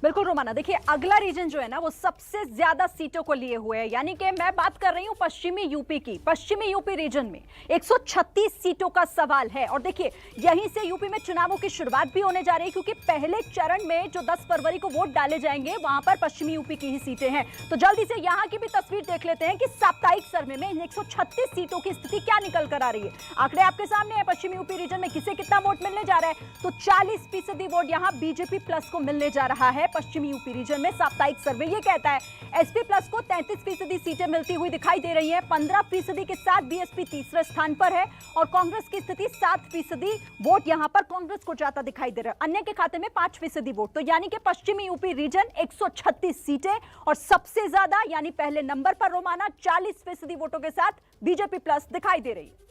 बिल्कुल रोमाना, देखिए अगला रीजन जो है ना वो सबसे ज्यादा सीटों को लिए हुए है, यानी कि मैं बात कर रही हूं पश्चिमी यूपी की। पश्चिमी यूपी रीजन में 136 सीटों का सवाल है और देखिए यहीं से यूपी में चुनावों की शुरुआत भी होने जा रही है, क्योंकि पहले चरण में जो 10 फरवरी को वोट डाले जाएंगे वहां पर पश्चिमी यूपी की ही सीटें हैं। तो जल्दी से यहां की भी तस्वीर देख लेते हैं कि साप्ताहिक सर्वे में इन 136 सीटों की स्थिति क्या निकल कर आ रही है। आंकड़े आपके सामने है, पश्चिमी यूपी रीजन में किसे कितना वोट मिलने जा रहा है, तो 40% वोट यहां बीजेपी प्लस को मिलने जा रहा है। पश्चिमी यूपी रीजन में साप्ताहिक सर्वे ये कहता है एसपी प्लस को 33% सीटें मिलती हुई दिखाई दे रही हैं, 15% के साथ बीएसपी तीसरे स्थान पर है और कांग्रेस की स्थिति 7% वोट यहां पर कांग्रेस को जाता दिखाई दे रहा है, अन्य के खाते में 5% वोट। तो यानी कि पश्चिमी यूपी रीजन 136 सीटें और सबसे ज्यादा यानी पहले नंबर पर रोमाना 40% वोटों के साथ बीजेपी प्लस दिखाई दे रही है।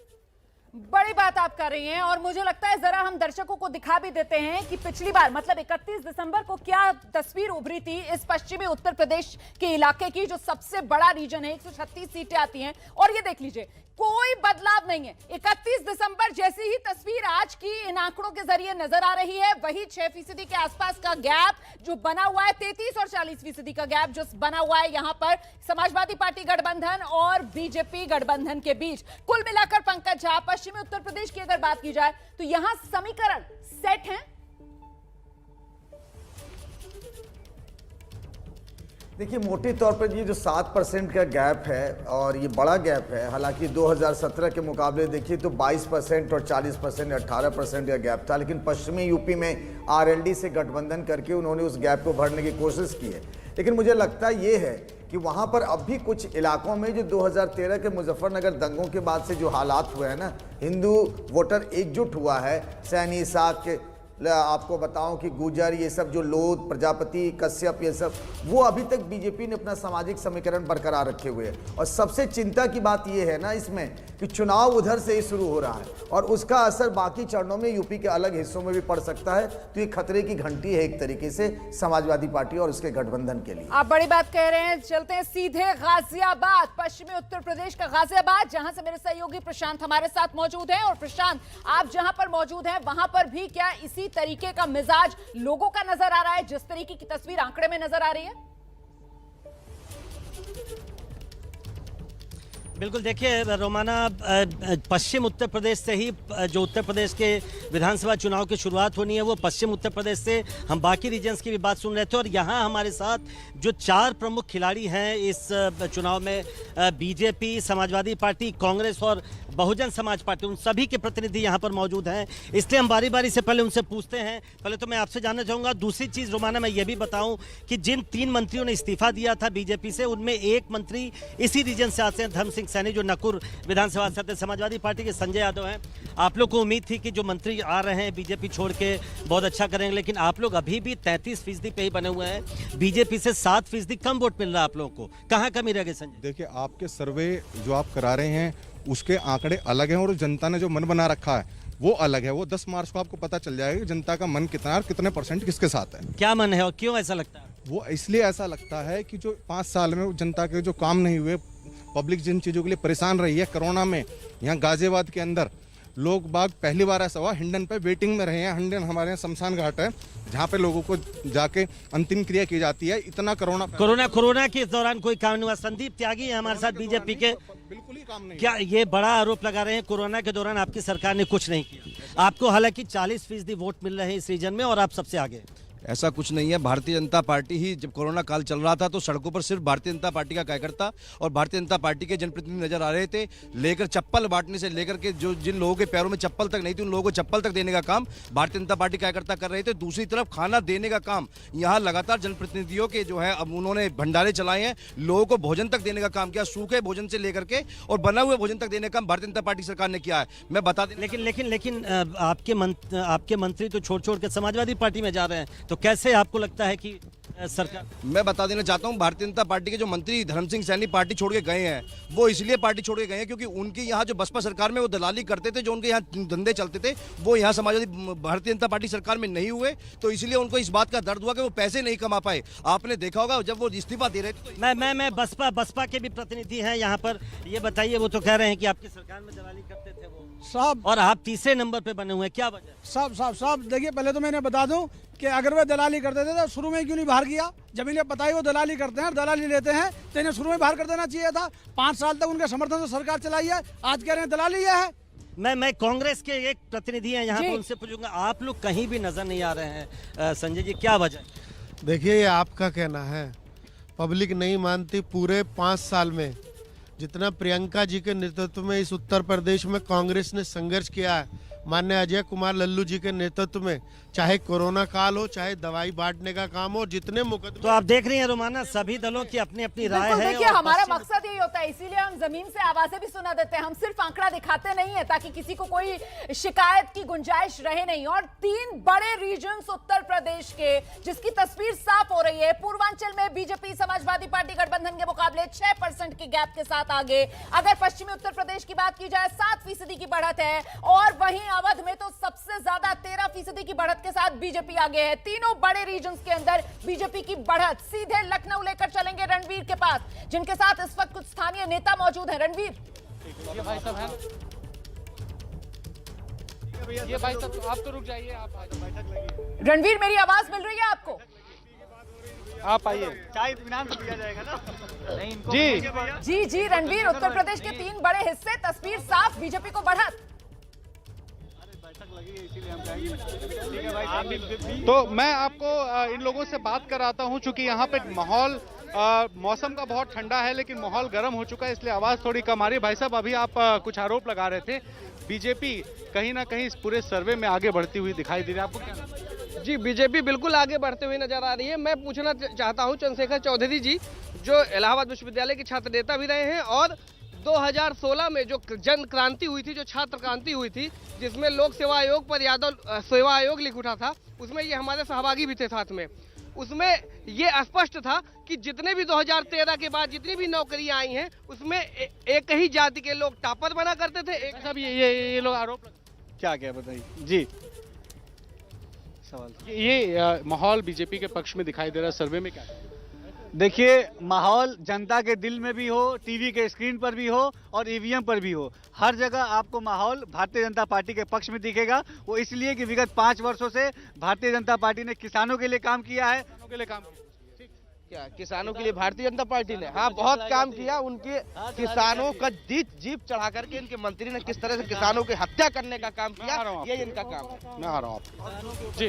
बड़ी बात आप कर रही हैं और मुझे लगता है जरा हम दर्शकों को दिखा भी देते हैं कि पिछली बार मतलब 31 दिसंबर को क्या तस्वीर उभरी थी इस पश्चिमी उत्तर प्रदेश के इलाके की, जो सबसे बड़ा रीजन है, 136 सीटें आती हैं। और ये देख लीजिए कोई बदलाव नहीं है, 31 दिसंबर जैसी ही तस्वीर आज की इन आंकड़ों के जरिए नजर आ रही है। वही 6% के आसपास का गैप जो बना हुआ है, 33 और 40% का गैप जो बना हुआ है यहां पर समाजवादी पार्टी गठबंधन और बीजेपी गठबंधन के बीच। कुल मिलाकर पंकज झा, पश्चिमी उत्तर प्रदेश की अगर बात की जाए तो यहां समीकरण सेट है। देखिए, मोटे तौर पर ये जो 7% का गैप है और ये बड़ा गैप है, हालांकि 2017 के मुकाबले देखिए तो 22% और 40%, 18% का गैप था, लेकिन पश्चिमी यूपी में आरएलडी से गठबंधन करके उन्होंने उस गैप को भरने की कोशिश की है। लेकिन मुझे लगता ये है कि वहाँ पर अब भी कुछ इलाकों में जो 2013 के मुजफ्फरनगर दंगों के बाद से जो हालात हुए हैं ना, हिंदू वोटर एकजुट हुआ है, सैनी, साक, आपको बताऊं कि गुजर, ये सब जो लोध, प्रजापति, कश्यप, ये सब, वो अभी तक बीजेपी ने अपना सामाजिक समीकरण बरकरार रखे हुए हैं। और सबसे चिंता की बात ये है ना इसमें कि चुनाव उधर से ही शुरू हो रहा है और उसका असर बाकी चरणों में यूपी के अलग हिस्सों में भी पड़ सकता है। तो ये खतरे की घंटी है एक तरीके से समाजवादी पार्टी और उसके गठबंधन के लिए। आप बड़ी बात कह रहे हैं, चलते हैं सीधे गाजियाबाद, पश्चिमी उत्तर प्रदेश का गाजियाबाद, जहां से मेरे सहयोगी प्रशांत हमारे साथ मौजूद हैं। और प्रशांत, आप जहां पर मौजूद हैं वहां पर भी क्या इसी तरीके का मिजाज लोगों का नजर आ रहा है जिस तरीके की तस्वीर आंकड़े में नजर आ रही है? बिल्कुल, देखिए रोमाना, पश्चिम उत्तर प्रदेश से ही जो उत्तर प्रदेश के विधानसभा चुनाव की शुरुआत होनी है वो पश्चिम उत्तर प्रदेश से। हम बाकी रीजन्स की भी बात सुन रहे थे और यहाँ हमारे साथ जो 4 प्रमुख खिलाड़ी हैं इस चुनाव में, बीजेपी, समाजवादी पार्टी, कांग्रेस और बहुजन समाज पार्टी, उन सभी के प्रतिनिधि यहाँ पर मौजूद हैं। इसलिए हम बारी बारी से पहले उनसे पूछते हैं। पहले तो मैं आपसे जानना चाहूँगा, दूसरी चीज़ रोमाना मैं ये भी बताऊँ कि जिन 3 मंत्रियों ने इस्तीफा दिया था बीजेपी से, उनमें एक मंत्री इसी रीजन से आते हैं, धर्म सिंह सैनी, जो नकुर विधानसभा से आते, समाजवादी पार्टी के संजय यादव हैं। आप लोग को उम्मीद थी कि जो मंत्री आ रहे हैं बीजेपी छोड़ के बहुत अच्छा करेंगे, लेकिन आप लोग अभी भी 33% पे ही बने हुए हैं। बीजेपी से 7% कम वोट मिल रहा है आप लोगों को, कहाँ कमी रह गई संजय? देखिए, आपके सर्वे जो आप करा रहे हैं उसके आंकड़े अलग हैं और जनता ने जो मन बना रखा है वो अलग है। वो 10 मार्च को आपको पता चल जाएगा कि जनता का मन कितना और कितने % किसके साथ है। क्या मन है और क्यों ऐसा लगता है? वो इसलिए ऐसा लगता है कि जो 5 साल में जनता के जो काम नहीं हुए, पब्लिक जिन चीज़ों के लिए परेशान रही है, कोरोना में यहाँ गाजियाबाद के अंदर लोग बाग पहली बार ऐसा हुआ हिंडन पे वेटिंग में रहे हैं। हिंडन हमारे यहाँ शमशान घाट है जहाँ पे लोगों को जाके अंतिम क्रिया की जाती है। इतना कोरोना के दौरान कोई काम नहीं हुआ। संदीप त्यागी है हमारे साथ बीजेपी के, बिल्कुल ही काम नहीं। क्या ये बड़ा आरोप लगा रहे हैं कोरोना के दौरान आपकी सरकार ने कुछ नहीं किया? आपको हालांकि 40% वोट मिल रहे हैं इस रीजन में और आप सबसे आगे। ऐसा कुछ नहीं है। भारतीय जनता पार्टी ही, जब कोरोना काल चल रहा था तो सड़कों पर सिर्फ भारतीय जनता पार्टी का कार्यकर्ता और भारतीय जनता पार्टी के जनप्रतिनिधि नजर आ रहे थे। लेकर चप्पल बांटने से लेकर के जो जिन लोगों के पैरों में चप्पल तक नहीं थी उन लोगों को चप्पल तक देने का काम भारतीय जनता पार्टी कार्यकर्ता कर रहे थे। दूसरी तरफ खाना देने का काम यहाँ लगातार जनप्रतिनिधियों के जो है, अब उन्होंने भंडारे चलाए हैं, लोगों को भोजन तक देने का काम किया, सूखे भोजन से लेकर के और बना हुए भोजन तक देने का काम भारतीय जनता पार्टी सरकार ने किया है। मैं बता दें, लेकिन आपके मंत्री तो छोड़ के समाजवादी पार्टी में जा रहे हैं, तो कैसे आपको लगता है कि सरकार? मैं बता देना चाहता हूं, भारतीय जनता पार्टी के जो मंत्री धर्म सिंह सैनी पार्टी छोड़ के गए हैं, वो इसलिए पार्टी छोड़ के गए हैं क्योंकि उनके यहाँ जो बसपा सरकार में वो दलाली करते थे, जो उनके यहाँ धंधे चलते थे, वो यहाँ समाजवादी भारतीय जनता पार्टी सरकार में नहीं हुए, तो इसलिए उनको इस बात का दर्द हुआ कि वो पैसे नहीं कमा पाए। आपने देखा होगा जब वो इस्तीफा दे रहे थे। मैं बसपा के भी प्रतिनिधि हैं यहाँ पर, ये बताइए, वो तो कह रहे हैं कि आपकी सरकार में दलाली करते थे वो सब, और आप तीसरे नंबर पे बने हुए हैं, क्या वजह? सब देखिए, पहले तो मैंने बता दूं कि अगर वे दलाली करते थे तो शुरू में क्यों नहीं बाहर किया? जब इन्हें पता ही वो दलाली करते हैं, दलाली लेते हैं, तो इन्हें शुरू में बाहर कर देना चाहिए था। 5 साल तक उनके समर्थन से सरकार चलाई है, आज कह रहे हैं दलाली है। मैं कांग्रेस के एक प्रतिनिधि हैं यहाँ पर, उनसे पूछूंगा, आप लोग कहीं भी नजर नहीं आ रहे हैं संजय जी, क्या वजह? देखिए, ये आपका कहना है, पब्लिक नहीं मानती। पूरे 5 साल में जितना प्रियंका जी के नेतृत्व में इस उत्तर प्रदेश में कांग्रेस ने संघर्ष किया है, माननीय अजय कुमार लल्लू जी के नेतृत्व में, चाहे कोरोना काल हो, चाहे दवाई बांटने का काम हो, जितने मुकदमे। तो आप देख रही हैं रोमाना, सभी दलों की अपनी अपनी राय है। देखिए, हमारा मकसद यही होता है, इसीलिए हम जमीन से आवाजें भी सुना देते हैं। हम सिर्फ आंकड़ा दिखाते नहीं है ताकि किसी को कोई शिकायत की गुंजाइश रहे नहीं। और 3 बड़े रीजन्स उत्तर प्रदेश के, जिसकी तस्वीर साफ हो रही है। पूर्वांचल में बीजेपी समाजवादी पार्टी गठबंधन के मुकाबले 6% की गैप के साथ आगे। अगर पश्चिमी उत्तर प्रदेश की बात की जाए 7% की बढ़त है, और वहीं अवध में तो सबसे ज्यादा 13% की बढ़त के साथ बीजेपी आगे है। तीनों बड़े रीजन्स के अंदर बीजेपी की बढ़त। सीधे लखनऊ लेकर चलेंगे रणवीर के पास, जिनके साथ इस वक्त कुछ स्थानीय नेता मौजूद हैं। रणवीर, ये भाई साहब हैं, ये भाई साहब आप तो रुक जाइए, आप रणवीर, मेरी आवाज मिल रही है आपको? आप आइए, चाय इत्मीनान से दिया जाएगा ना? जी रणवीर, उत्तर प्रदेश के 3 बड़े हिस्से, तस्वीर साफ, बीजेपी को बढ़त। तो मैं आपको इन लोगों से बात कराता हूं, चूंकि यहाँ पे माहौल, मौसम का बहुत ठंडा है लेकिन माहौल गर्म हो चुका है, इसलिए आवाज थोड़ी कम आ रही है। भाई साहब, अभी आप कुछ आरोप लगा रहे थे, बीजेपी कहीं ना कहीं इस पूरे सर्वे में आगे बढ़ती हुई दिखाई दे रही है, आपको क्या? जी, बीजेपी बिल्कुल आगे बढ़ते हुए नजर आ रही है। मैं पूछना चाहता हूं चंद्रशेखर चौधरी जी, जो इलाहाबाद विश्वविद्यालय के छात्र नेता भी रहे हैं, और 2016 में जो जन क्रांति हुई थी, जो छात्र क्रांति हुई थी, जिसमें लोक सेवा आयोग पर यादव सेवा आयोग लिख उठा था, उसमें ये हमारे सहभागी भी थे साथ में। उसमें ये स्पष्ट था कि जितने भी 2013 के बाद जितनी भी नौकरियां आई हैं, उसमें एक ही जाति के लोग टॉपर बना करते थे। एक सब ये लोग आरोप क्या बताइए जी, सवाल ये माहौल बीजेपी के पक्ष में दिखाई दे रहा है सर्वे में, क्या? देखिए, माहौल जनता के दिल में भी हो, टीवी के स्क्रीन पर भी हो और ईवीएम पर भी हो, हर जगह आपको माहौल भारतीय जनता पार्टी के पक्ष में दिखेगा। वो इसलिए कि विगत 5 वर्षों से भारतीय जनता पार्टी ने किसानों के लिए काम किया है, क्या किसानों के लिए भारतीय जनता पार्टी ने हाँ बहुत काम किया। उनके किसानों का जीप चढ़ा करके इनके मंत्री ने किस तरह से किसानों की हत्या करने का काम किया, ये इनका काम है। मैं आ रहा हूँ जी।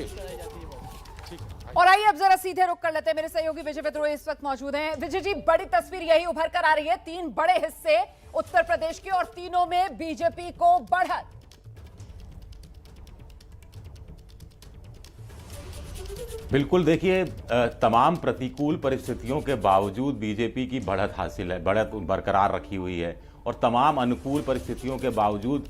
और आइए अब जरा सीधे रुक कर लेते हैं। मेरे सहयोगी विजय विद्रोही इस वक्त मौजूद हैं। विजय जी, बड़ी तस्वीर यही उभर कर आ रही है, 3 बड़े हिस्से उत्तर प्रदेश के और तीनों में बीजेपी को बढ़त। बिल्कुल, देखिए तमाम प्रतिकूल परिस्थितियों के बावजूद बीजेपी की बढ़त हासिल है, बढ़त बरकरार रखी हुई है और तमाम अनुकूल परिस्थितियों के बावजूद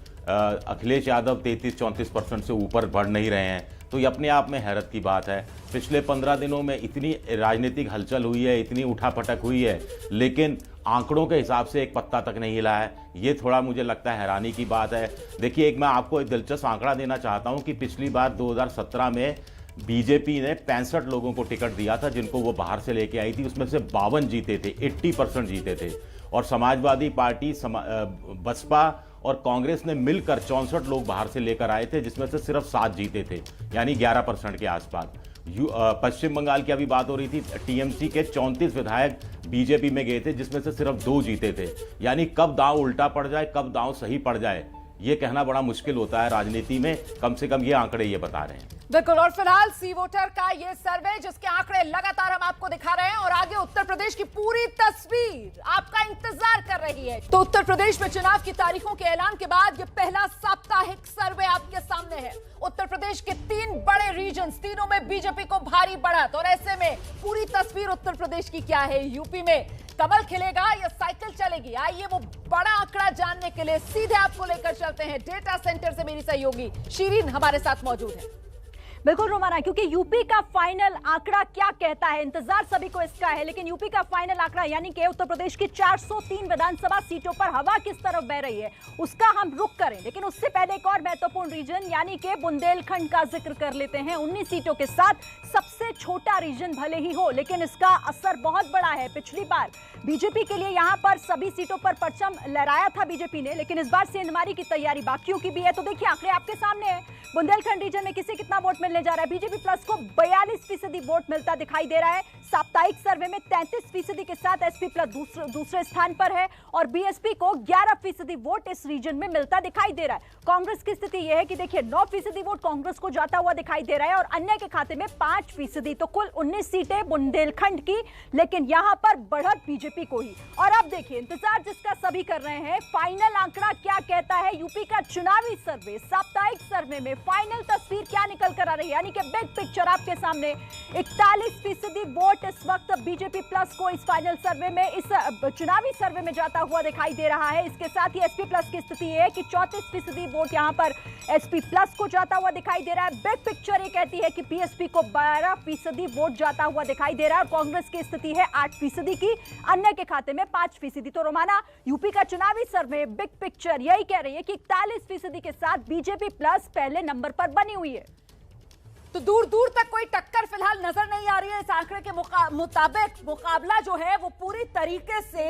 अखिलेश यादव 33-34% से ऊपर बढ़ नहीं रहे हैं। तो ये अपने आप में हैरत की बात है। पिछले 15 दिनों में इतनी राजनीतिक हलचल हुई है, इतनी उठापटक हुई है, लेकिन आंकड़ों के हिसाब से एक पत्ता तक नहीं हिला है। ये थोड़ा मुझे लगता है हैरानी की बात है। देखिए, मैं आपको एक दिलचस्प आंकड़ा देना चाहता हूँ कि पिछली बार 2017 में बीजेपी ने 65 लोगों को टिकट दिया था जिनको वो बाहर से लेके आई थी, उसमें से 52 जीते थे, 80% जीते थे। और समाजवादी पार्टी, बसपा और कांग्रेस ने मिलकर 64 लोग बाहर से लेकर आए थे, जिसमें से सिर्फ 7 जीते थे, यानी 11% के आसपास। पश्चिम बंगाल की अभी बात हो रही थी, टीएमसी के 34 विधायक बीजेपी में गए थे, जिसमें से सिर्फ 2 जीते थे। यानी कब दांव उल्टा पड़ जाए, कब दांव सही पड़ जाए, ये कहना बड़ा मुश्किल होता है राजनीति में। कम से कम ये आंकड़े ये बता रहे हैं। बिल्कुल, और फिलहाल सी वोटर का ये सर्वे जिसके आंकड़े लगातार हम आपको दिखा रहे हैं और आगे उत्तर प्रदेश की पूरी तस्वीर आपका इंतजार कर रही है। तो उत्तर प्रदेश में चुनाव की तारीखों के ऐलान के बाद ये पहला साप्ताहिक सर्वे आपके सामने है। उत्तर प्रदेश के 3 बड़े रीजन्स, तीनों में बीजेपी को भारी बढ़त। और ऐसे में पूरी तस्वीर उत्तर प्रदेश की क्या है? यूपी में कमल खिलेगा या साइकिल चलेगी? आइए वो बड़ा आंकड़ा जानने के लिए सीधे आपको लेकर चलते हैं डेटा सेंटर से। मेरी सहयोगी शीरीन हमारे साथ मौजूद है। बिल्कुल रोमाना, क्योंकि यूपी का फाइनल आंकड़ा क्या कहता है, इंतजार सभी को इसका है, लेकिन यूपी का फाइनल आंकड़ा यानी कि उत्तर प्रदेश की 403 विधानसभा सीटों पर हवा किस तरफ बह रही है उसका हम रुख करें। लेकिन उससे पहले एक और महत्वपूर्ण रीजन यानी कि बुंदेलखंड का जिक्र कर लेते हैं। 19 सीटों के साथ सबसे छोटा रीजन भले ही हो, लेकिन इसका असर बहुत बड़ा है। पिछली बार बीजेपी के लिए यहां पर सभी सीटों पर परचम लहराया था बीजेपी ने, लेकिन इस बार सेंधमारी की तैयारी बाकियों की भी है। तो देखिए आंकड़े आपके सामने है। बुंदेलखंड रीजन में किसे कितना वोट मिलने जा रहा है? बीजेपी प्लस को 42% वोट मिलता दिखाई दे रहा है। साप्ताहिक सर्वे में 33% के साथ एसपी प्लस दूसरे स्थान पर है और बीएसपी को 11% वोट इस रीजन में मिलता दिखाई दे रहा है। कांग्रेस की स्थिति यह है कि देखिए 9% वोट कांग्रेस को जाता हुआ दिखाई दे रहा है और अन्य के खाते में 5%। तो कुल 19 सीटें बुंदेलखंड की, लेकिन यहां पर बढ़त बीजेपी को ही। और अब देखिए इंतजार जिसका सभी कर रहे हैं, फाइनल आंकड़ा क्या कहता है? यूपी का चुनावी सर्वे, साप्ताहिक सर्वे में फाइनल तस्वीर क्या निकल कर आ रही है? यानी कि बिग पिक्चर आपके सामने। 41% वोट इस वक्त बीजेपी प्लस को इस फाइनल सर्वे में, इस चुनावी सर्वे में जाता हुआ दिखाई दे रहा है। इसके साथ ही एसपी प्लस की स्थिति है कि 34% वोट यहां पर एसपी प्लस को जाता हुआ दिखाई दे रहा है। बिग पिक्चर ये कहती है कि बीएसपी को 12% वोट जाता हुआ दिखाई दे रहा है और कांग्रेस की स्थिति है 8% की, अन्य के खाते में 5%। तो रोमाना, यूपी का चुनावी सर्वे बिग पिक्चर यही कह रही है कि 41% के साथ बीजेपी प्लस पहले नंबर पर बनी हुई है। तो दूर दूर तक कोई टक्कर फिलहाल नजर नहीं आ रही है। इस आंकड़े के मुताबिक मुकाबला जो है वो पूरी तरीके से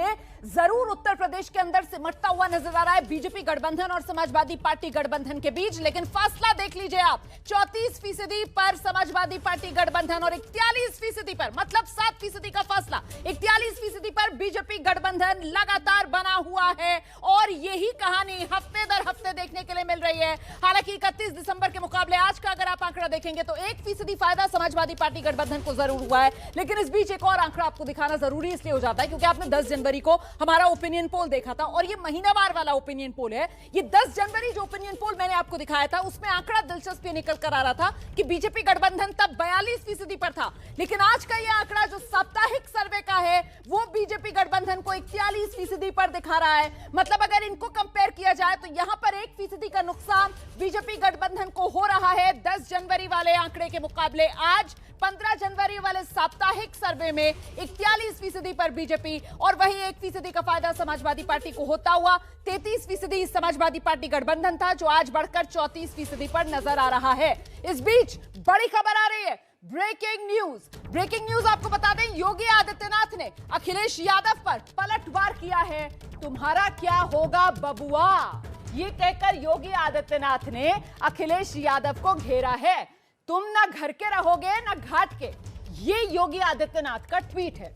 जरूर उत्तर प्रदेश के अंदर सिमटता हुआ नजर आ रहा है बीजेपी गठबंधन और समाजवादी पार्टी गठबंधन के बीच। लेकिन फासला देख लीजिए आप, 34% पर समाजवादी पार्टी गठबंधन और 41% पर, मतलब 7% का फासला, 41% पर बीजेपी गठबंधन लगातार बना हुआ है। और यही कहानी हफ्ते दर हफ्ते देखने के लिए मिल रही है। हालांकि 31 दिसंबर के मुकाबले आज का अगर आप आंकड़ा देखेंगे तो 1% फायदा समाजवादी पार्टी गठबंधन को जरूर हुआ है। लेकिन इस बीच एक और आंकड़ा आपको दिखाना जरूरी इसलिए हो जाता है क्योंकि आपने 10 जनवरी को हमारा ओपिनियन पोल देखा था और ये महीनावार वाला ओपिनियन पोल है। ये 10 जनवरी जो ओपिनियन पोल मैंने आपको दिखाया था उसमें आंकड़ा दिलचस्प निकल कर आ रहा था कि बीजेपी गठबंधन तब 42% पर था। लेकिन आज का ये आंकड़ा जो साप्ताहिक सर्वे का है वो बीजेपी गठबंधन को 41% पर दिखा रहा है। मतलब अगर इनको कंपेयर किया जाए तो यहां पर 1% का नुकसान बीजेपी गठबंधन को हो रहा है 10 जनवरी वाले आंकड़े के मुकाबले। आज 15 जनवरी वाले साप्ताहिक सर्वे में 41% पर बीजेपी और वही 1% का फायदा समाजवादी पार्टी को होता हुआ 33% समाजवादी पार्टी गठबंधन था जो आज बढ़कर 34% पर नजर आ रहा है। इस बीच बड़ी खबर आ रही है, ब्रेकिंग न्यूज आपको बता दें, योगी आदित्यनाथ ने अखिलेश यादव पर पलटवार किया है। तुम्हारा क्या होगा बबुआ, ये कहकर योगी आदित्यनाथ ने अखिलेश यादव को घेरा है। तुम ना घर के रहोगे ना घाट के, ये योगी आदित्यनाथ का ट्वीट है।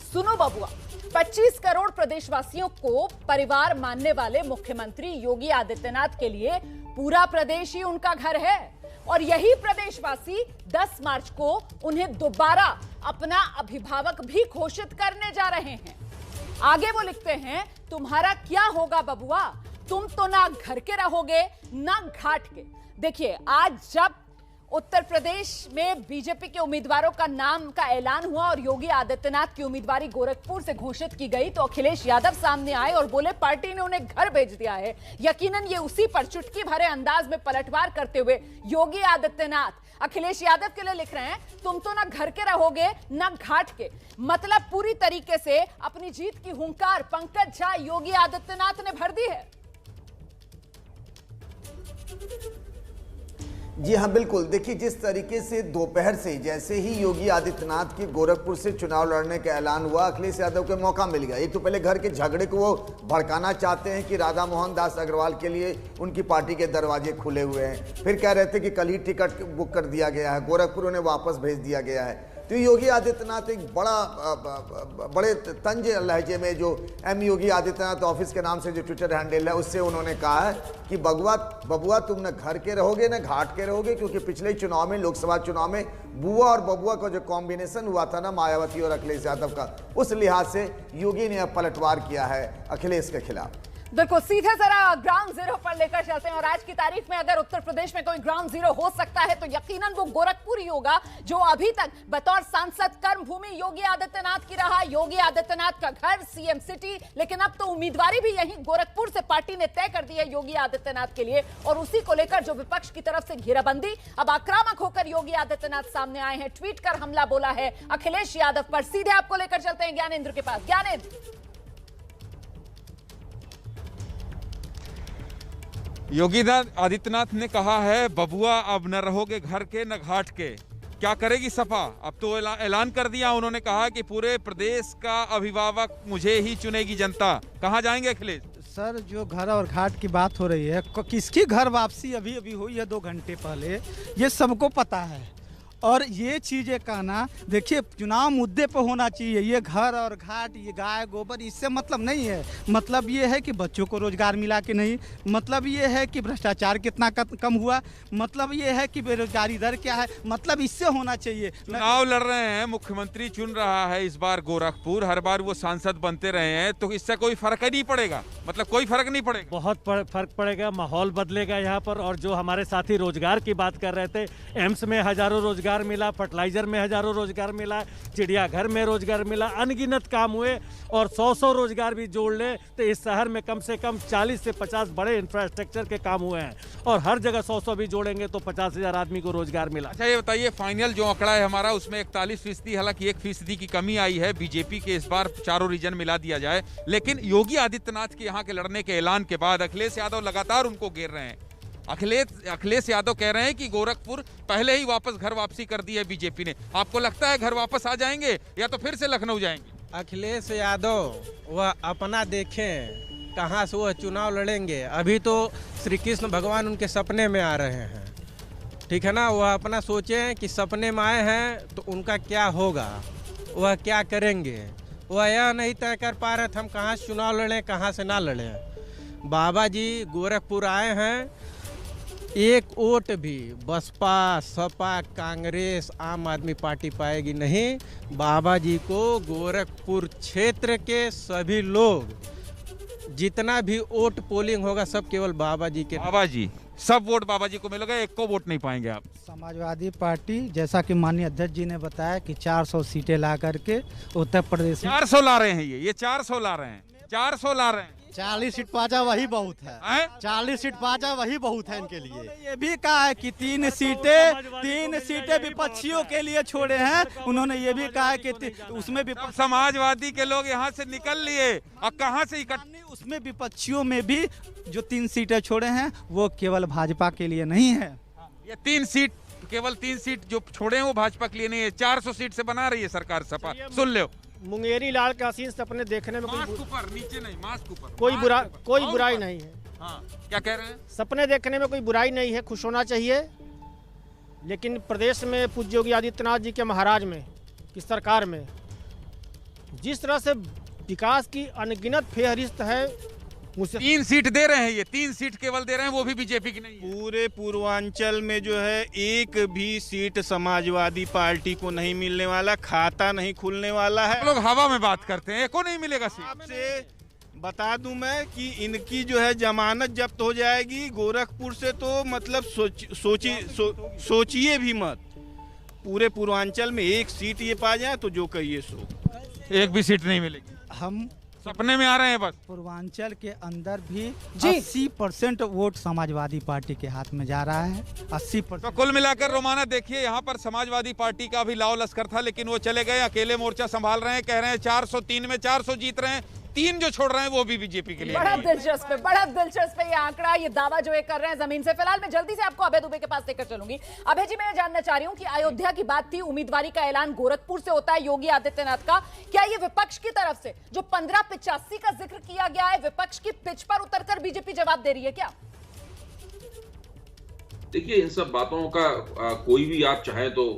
सुनो बबुआ, 25 करोड़ प्रदेशवासियों को परिवार मानने वाले मुख्यमंत्री योगी आदित्यनाथ के लिए पूरा प्रदेश ही उनका घर है और यही प्रदेशवासी 10 मार्च को उन्हें दोबारा अपना अभिभावक भी घोषित करने जा रहे हैं। आगे वो लिखते हैं, तुम्हारा क्या होगा बबुआ, तुम तो ना घर के रहोगे ना घाट के। देखिए, आज जब उत्तर प्रदेश में बीजेपी के उम्मीदवारों का नाम का ऐलान हुआ और योगी आदित्यनाथ की उम्मीदवारी गोरखपुर से घोषित की गई, तो अखिलेश यादव सामने आए और बोले पार्टी ने उन्हें घर भेज दिया है। यकीनन ये उसी पर चुटकी भरे अंदाज में पलटवार करते हुए योगी आदित्यनाथ अखिलेश यादव के लिए लिख रहे हैं, तुम तो ना घर के रहोगे ना घाट के। मतलब पूरी तरीके से अपनी जीत की हुंकार पंकज झा योगी आदित्यनाथ ने भर दी है। जी हाँ, बिल्कुल। देखिए, जिस तरीके से दोपहर से जैसे ही योगी आदित्यनाथ की गोरखपुर से चुनाव लड़ने का ऐलान हुआ, अखिलेश यादव को मौका मिल गया। एक तो पहले घर के झगड़े को वो भड़काना चाहते हैं कि राधा मोहन दास अग्रवाल के लिए उनकी पार्टी के दरवाजे खुले हुए हैं, फिर कह रहे थे कि कल ही टिकट बुक कर दिया गया है, गोरखपुर उन्हें वापस भेज दिया गया है। तो योगी आदित्यनाथ एक बड़े तंज लहजे में, जो एम योगी आदित्यनाथ ऑफिस के नाम से जो ट्विटर हैंडल है, उससे उन्होंने कहा है कि बबुआ तुम न घर के रहोगे न घाट के रहोगे, क्योंकि पिछले चुनाव में, लोकसभा चुनाव में बुआ और बबुआ का जो कॉम्बिनेशन हुआ था ना, मायावती और अखिलेश यादव का, उस लिहाज से योगी ने अब पलटवार किया है अखिलेश के खिलाफ। देखो, सीधे जरा ग्राउंड जीरो पर लेकर चलते हैं और आज की तारीख में अगर उत्तर प्रदेश में कोई ग्राउंड जीरो हो सकता है तो यकीनन वो गोरखपुर ही होगा, जो अभी तक बतौर सांसद कर्मभूमि योगी आदित्यनाथ की रहा। योगी आदित्यनाथ का घर सीएम सिटी, लेकिन अब तो उम्मीदवारी भी यही गोरखपुर से पार्टी ने तय कर दी है योगी आदित्यनाथ के लिए, और उसी को लेकर जो विपक्ष की तरफ से घेराबंदी, अब आक्रामक होकर योगी आदित्यनाथ सामने आए हैं, ट्वीट कर हमला बोला है अखिलेश यादव पर। सीधे आपको लेकर चलते हैं ज्ञानेंद्र के पास। ज्ञानेंद्र, योगी आदित्यनाथ ने कहा है, बबुआ अब न रहोगे घर के न घाट के। क्या करेगी सपा? अब तो ऐलान कर दिया उन्होंने, कहा कि पूरे प्रदेश का अभिभावक मुझे ही चुनेगी जनता। कहां जाएंगे अखिलेश? सर, जो घर और घाट की बात हो रही है, किसकी घर वापसी अभी अभी हुई है 2 घंटे पहले, ये सबको पता है। और ये चीज़ें कहना, देखिए, चुनाव मुद्दे पे होना चाहिए। ये घर और घाट, ये गाय गोबर, इससे मतलब नहीं है। मतलब ये है कि बच्चों को रोजगार मिला कि नहीं, मतलब ये है कि भ्रष्टाचार कितना कम हुआ, मतलब ये है कि बेरोजगारी दर क्या है, मतलब इससे होना चाहिए। चुनाव लड़ रहे हैं, मुख्यमंत्री चुन रहा है इस बार गोरखपुर, हर बार वो सांसद बनते रहे हैं, तो इससे कोई फर्क ही नहीं पड़ेगा? मतलब कोई फर्क नहीं पड़ेगा? बहुत फर्क पड़ेगा, माहौल बदलेगा यहाँ पर। और जो हमारे साथी रोजगार की बात कर रहे थे, एम्स में हजारों रोजगार मिला, फर्टिलाइजर में हजारों रोजगार मिला, चिड़ियाघर में रोजगार मिला, अनगिनत काम हुए। और 100 रोजगार भी जोड़ ले तो इस शहर में कम से कम 40 से 50 बड़े इंफ्रास्ट्रक्चर के काम हुए हैं, और हर जगह 100 भी जोड़ेंगे तो 50,000 आदमी को रोजगार मिला। अच्छा, ये बताइए, फाइनल जो आंकड़ा है हमारा, उसमें 41%, हालांकि 1% की कमी आई है बीजेपी के। इस बार चारों रीजन मिला दिया जाए, लेकिन योगी आदित्यनाथ के यहाँ के लड़ने के ऐलान के बाद अखिलेश यादव लगातार उनको घेर रहे हैं। अखिलेश यादव कह रहे हैं कि गोरखपुर पहले ही वापस घर वापसी कर दी है बीजेपी ने। आपको लगता है घर वापस आ जाएंगे या तो फिर से लखनऊ जाएंगे? अखिलेश यादव वह अपना देखें, कहाँ से वह चुनाव लड़ेंगे। अभी तो श्री कृष्ण भगवान उनके सपने में आ रहे हैं, ठीक है ना। वह अपना सोचें कि सपने में आए हैं तो उनका क्या होगा, वह क्या करेंगे। वह यह नहीं तय कर पा रहे थे हम कहाँ से चुनाव लड़ें, कहाँ से ना लड़ें। बाबा जी गोरखपुर आए हैं, एक वोट भी बसपा, सपा, कांग्रेस, आम आदमी पार्टी पाएगी नहीं। बाबा जी को गोरखपुर क्षेत्र के सभी लोग, जितना भी वोट पोलिंग होगा, सब केवल बाबा जी के। बाबा जी, सब वोट बाबा जी को मिलेगा, एक को वोट नहीं पाएंगे आप? समाजवादी पार्टी, जैसा कि माननीय अध्यक्ष जी ने बताया कि 400 सीटें ला करके उत्तर प्रदेश में 400 ला रहे हैं। ये 400 ला रहे हैं, 400 ला रहे हैं। 40 सीट पाचा वही बहुत है, 40 सीट पाचा वही बहुत है इनके लिए। ये भी कहा है कि 3 सीटें विपक्षियों के लिए छोड़े हैं। उन्होंने ये भी कहा है कि उसमें भी समाजवादी के लोग यहाँ से निकल लिए, अब कहाँ से इकट्ठे? उसमें विपक्षियों में भी जो 3 सीटें छोड़े हैं वो केवल भाजपा के लिए नहीं है। ये 3 सीट, केवल 3 सीट जो छोड़े हैं वो भाजपा के लिए नहीं है। 400 सीट से बना रही है सरकार सपा। सुन लो, मुंगेरी लाल का सीन सपने देखने में मास्क ऊपर, नीचे नहीं, मास्क ऊपर। कोई बुराई नहीं है। हाँ, क्या कह रहे हैं? सपने देखने में कोई बुराई नहीं है, खुश होना चाहिए। लेकिन प्रदेश में पूज्य योगी आदित्यनाथ जी के महाराज में की सरकार में जिस तरह से विकास की अनगिनत फेहरिस्त है, 3 सीट दे रहे हैं, ये 3 सीट केवल दे रहे हैं, वो भी बीजेपी की नहीं है। पूरे पूर्वांचल में जो है एक भी सीट समाजवादी पार्टी को नहीं मिलने वाला, खाता नहीं खुलने वाला है। लोग हवा में बात करते हैं, एको नहीं मिलेगा सीट। आपसे बता दूं मैं कि इनकी जो है जमानत जब्त हो जाएगी गोरखपुर से, तो मतलब सोचिए भी मत। पूरे पूर्वांचल में एक सीट ये पा जाए तो जो कहिए सो, एक भी सीट नहीं मिलेगी। हम सपने में आ रहे हैं बस। पूर्वांचल के अंदर भी 80% वोट समाजवादी पार्टी के हाथ में जा रहा है, 80%। तो कुल मिलाकर रोमाना देखिए, यहाँ पर समाजवादी पार्टी का भी लाव लश्कर था, लेकिन वो चले गए, अकेले मोर्चा संभाल रहे हैं। कह रहे हैं 403 में 400 जीत रहे हैं, 3 जो छोड़ रहे हैं वो भी बीजेपी के लिए। बड़ा दिलचस्प है ये आंकड़ा, ये दावा जो ये कर रहे हैं जमीन से। फिलहाल मैं जल्दी से आपको अभय दुबे के पास लेकर चलूंगी। अभय जी, मैं ये जानना चाह रही हूं कि अयोध्या की बात थी, उम्मीदवारी का ऐलान गोरखपुर से होता है योगी आदित्यनाथ का। क्या ये विपक्ष की तरफ से जो 1585 का जिक्र किया गया है, विपक्ष की पिच पर उतरकर बीजेपी जवाब दे रही है क्या? देखिए, इन सब बातों का कोई भी आप चाहे तो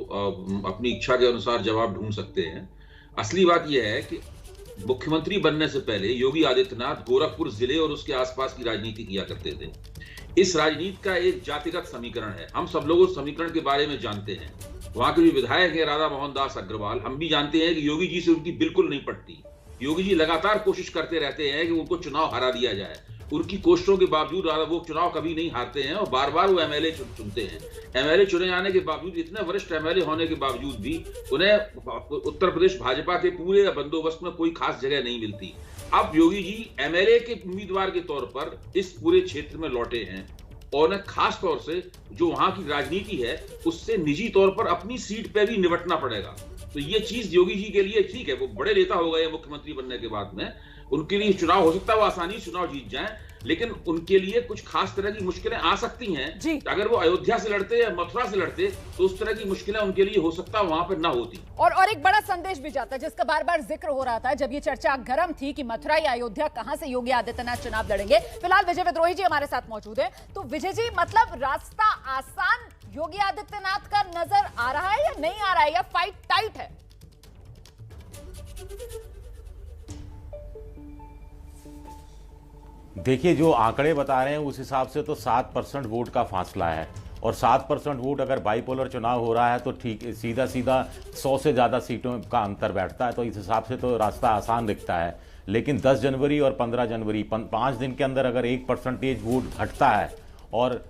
अपनी इच्छा के अनुसार जवाब ढूंढ सकते हैं। असली बात यह है कि मुख्यमंत्री बनने से पहले योगी आदित्यनाथ गोरखपुर जिले और उसके आसपास की राजनीति किया करते थे। इस राजनीति का एक जातिगत समीकरण है, हम सब लोग उस समीकरण के बारे में जानते हैं। वहां के जो विधायक है राधा मोहन दास अग्रवाल, हम भी जानते हैं कि योगी जी से उनकी बिल्कुल नहीं पटती। योगी जी लगातार कोशिश करते रहते हैं कि उनको चुनाव हरा दिया जाए। उनकी कोशिशों के बावजूद वो चुनाव कभी नहीं हारते हैं और बार बार वो एमएलए चुनते हैं। एमएलए चुने जाने के बावजूद, इतने वरिष्ठ एमएलए होने के बावजूद भी उन्हें उत्तर प्रदेश भाजपा के पूरे बंदोबस्त में कोई खास जगह नहीं मिलती। अब योगी जी एमएलए के उम्मीदवार के तौर पर इस पूरे क्षेत्र में लौटे हैं और उन्हें खास तौर से जो वहां की राजनीति है उससे निजी तौर पर अपनी सीट पे भी निपटना पड़ेगा। तो ये चीज योगी जी के लिए ठीक है, वो बड़े नेता हो गए मुख्यमंत्री बनने के बाद में, उनके लिए चुनाव हो सकता है वो आसानी से चुनाव जीत जाएं, लेकिन उनके लिए कुछ खास तरह की मुश्किलें आ सकती हैं। अगर वो अयोध्या से लड़ते या मथुरा से लड़ते तो उस तरह की मुश्किलें उनके लिए हो सकता है वहां पर ना होती। और एक बड़ा संदेश भी जाता है जिसका बार बार जिक्र हो रहा था जब ये चर्चा गर्म थी कि मथुरा या अयोध्या कहां से योगी आदित्यनाथ चुनाव लड़ेंगे। फिलहाल विजय विद्रोही जी हमारे साथ मौजूद है। तो विजय जी, मतलब रास्ता आसान योगी आदित्यनाथ का नजर आ रहा है या नहीं आ रहा है, या फाइट टाइट है? देखिए, जो आंकड़े बता रहे हैं उस हिसाब से तो 7% वोट का फासला है, और 7% वोट अगर बाइपोलर चुनाव हो रहा है तो ठीक सीधा 100 से ज़्यादा सीटों का अंतर बैठता है। तो इस हिसाब से तो रास्ता आसान दिखता है। लेकिन 10 जनवरी और 15 जनवरी 5 दिन के अंदर अगर 1% वोट घटता है और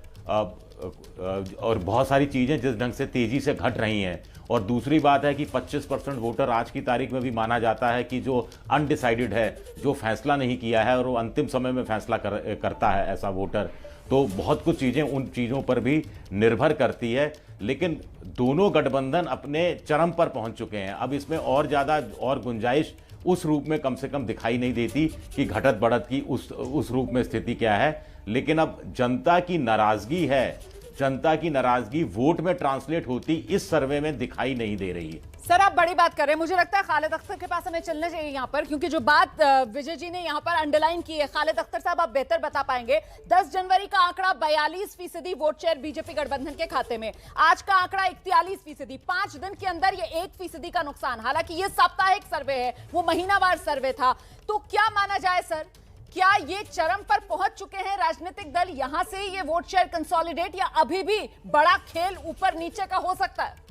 बहुत सारी चीज़ें जिस ढंग से तेज़ी से घट रही हैं, और दूसरी बात है कि 25% वोटर आज की तारीख में भी माना जाता है कि जो अनडिसाइडेड है, जो फैसला नहीं किया है और वो अंतिम समय में फैसला करता है ऐसा वोटर, तो बहुत कुछ चीज़ें उन चीज़ों पर भी निर्भर करती है। लेकिन दोनों गठबंधन अपने चरम पर पहुंच चुके हैं। अब इसमें और ज़्यादा और गुंजाइश उस रूप में कम से कम दिखाई नहीं देती कि घटत बढ़त की उस रूप में स्थिति क्या है। लेकिन अब जनता की नाराज़गी है, जनता की नाराजगी वोट में ट्रांसलेट होती इस सर्वे में दिखाई नहीं दे रही है। सर, आप बड़ी बात कर रहे हैं, मुझे लगता है खालिद अख्तर के पास हमें चलना चाहिए यहाँ पर, क्योंकि जो बात विजय जी ने यहाँ पर अंडरलाइन की है, खालिद अख्तर साहब आप बेहतर बता पाएंगे। 10 जनवरी का आंकड़ा 42% वोट शेयर बीजेपी गठबंधन के खाते में, आज का आंकड़ा 41%। 5 दिन के अंदर ये 1% का नुकसान। हालांकि ये साप्ताहिक सर्वे है, वो महीनावार सर्वे था। तो क्या माना जाए सर, क्या ये चरम पर पहुंच चुके हैं राजनीतिक दल, यहां से ये वोट शेयर कंसोलिडेट, या अभी भी बड़ा खेल ऊपर नीचे का हो सकता है?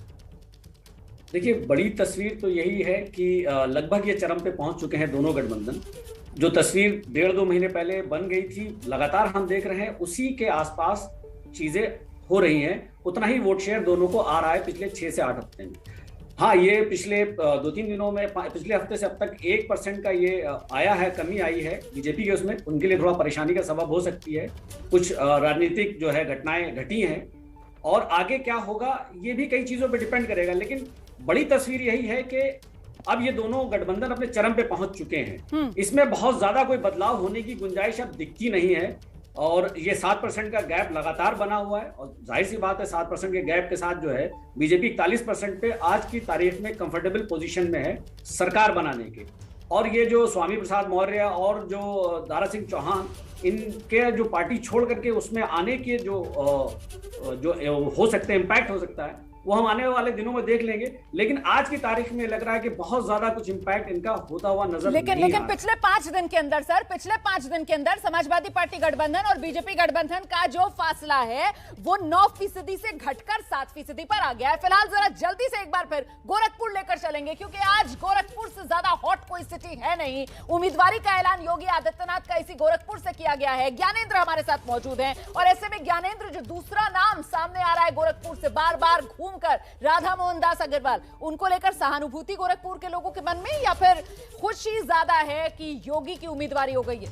देखिए, बड़ी तस्वीर तो यही है कि लगभग ये चरम पे पहुंच चुके हैं दोनों गठबंधन। जो तस्वीर 1.5-2 महीने पहले बन गई थी, लगातार हम देख रहे हैं उसी के आसपास चीजें हो रही हैं। उतना ही वोट शेयर दोनों को आ रहा है पिछले 6 से 8 हफ्ते में। हाँ, ये पिछले 2-3 दिनों में, पिछले हफ्ते से अब तक 1% का ये आया है, कमी आई है बीजेपी के उसमें। उनके लिए थोड़ा परेशानी का सबब हो सकती है, कुछ राजनीतिक जो है घटनाएं घटी हैं, और आगे क्या होगा ये भी कई चीजों पे डिपेंड करेगा। लेकिन बड़ी तस्वीर यही है कि अब ये दोनों गठबंधन अपने चरम पे पहुंच चुके हैं। इसमें बहुत ज्यादा कोई बदलाव होने की गुंजाइश अब दिखती नहीं है, और ये 7% का गैप लगातार बना हुआ है। और जाहिर सी बात है, 7% के गैप के साथ जो है बीजेपी 41% पे आज की तारीख में कंफर्टेबल पोजीशन में है सरकार बनाने के। और ये जो स्वामी प्रसाद मौर्य और जो दारा सिंह चौहान, इनके जो पार्टी छोड़ करके उसमें आने के जो हो सकते हैं, इम्पैक्ट हो सकता है, वो हम आने वाले दिनों में देख लेंगे। लेकिन आज की तारीख में लग रहा है कि बहुत ज्यादा कुछ इम्पैक्ट इनका होता हुआ नजर लेकिन पिछले 5 दिन के अंदर सर, पिछले 5 दिन के अंदर समाजवादी पार्टी गठबंधन और बीजेपी गठबंधन का जो फासला है वो 9% से घटकर 7% पर आ गया है। फिलहाल जरा जल्दी से एक बार फिर गोरखपुर लेकर चलेंगे, क्योंकि आज गोरखपुर से ज्यादा हॉट कोई सिटी है नहीं। उम्मीदवारी का ऐलान योगी आदित्यनाथ का इसी गोरखपुर से किया गया है। ज्ञानेंद्र हमारे साथ मौजूद हैं और ऐसे में ज्ञानेंद्र, जो दूसरा नाम सामने आ रहा है गोरखपुर से बार बार घूम कर, राधा मोहन दास अग्रवाल, उनको लेकर सहानुभूति गोरखपुर के लोगों के मन में या फिर खुशी ज्यादा है कि योगी की उम्मीदवारी हो गई है?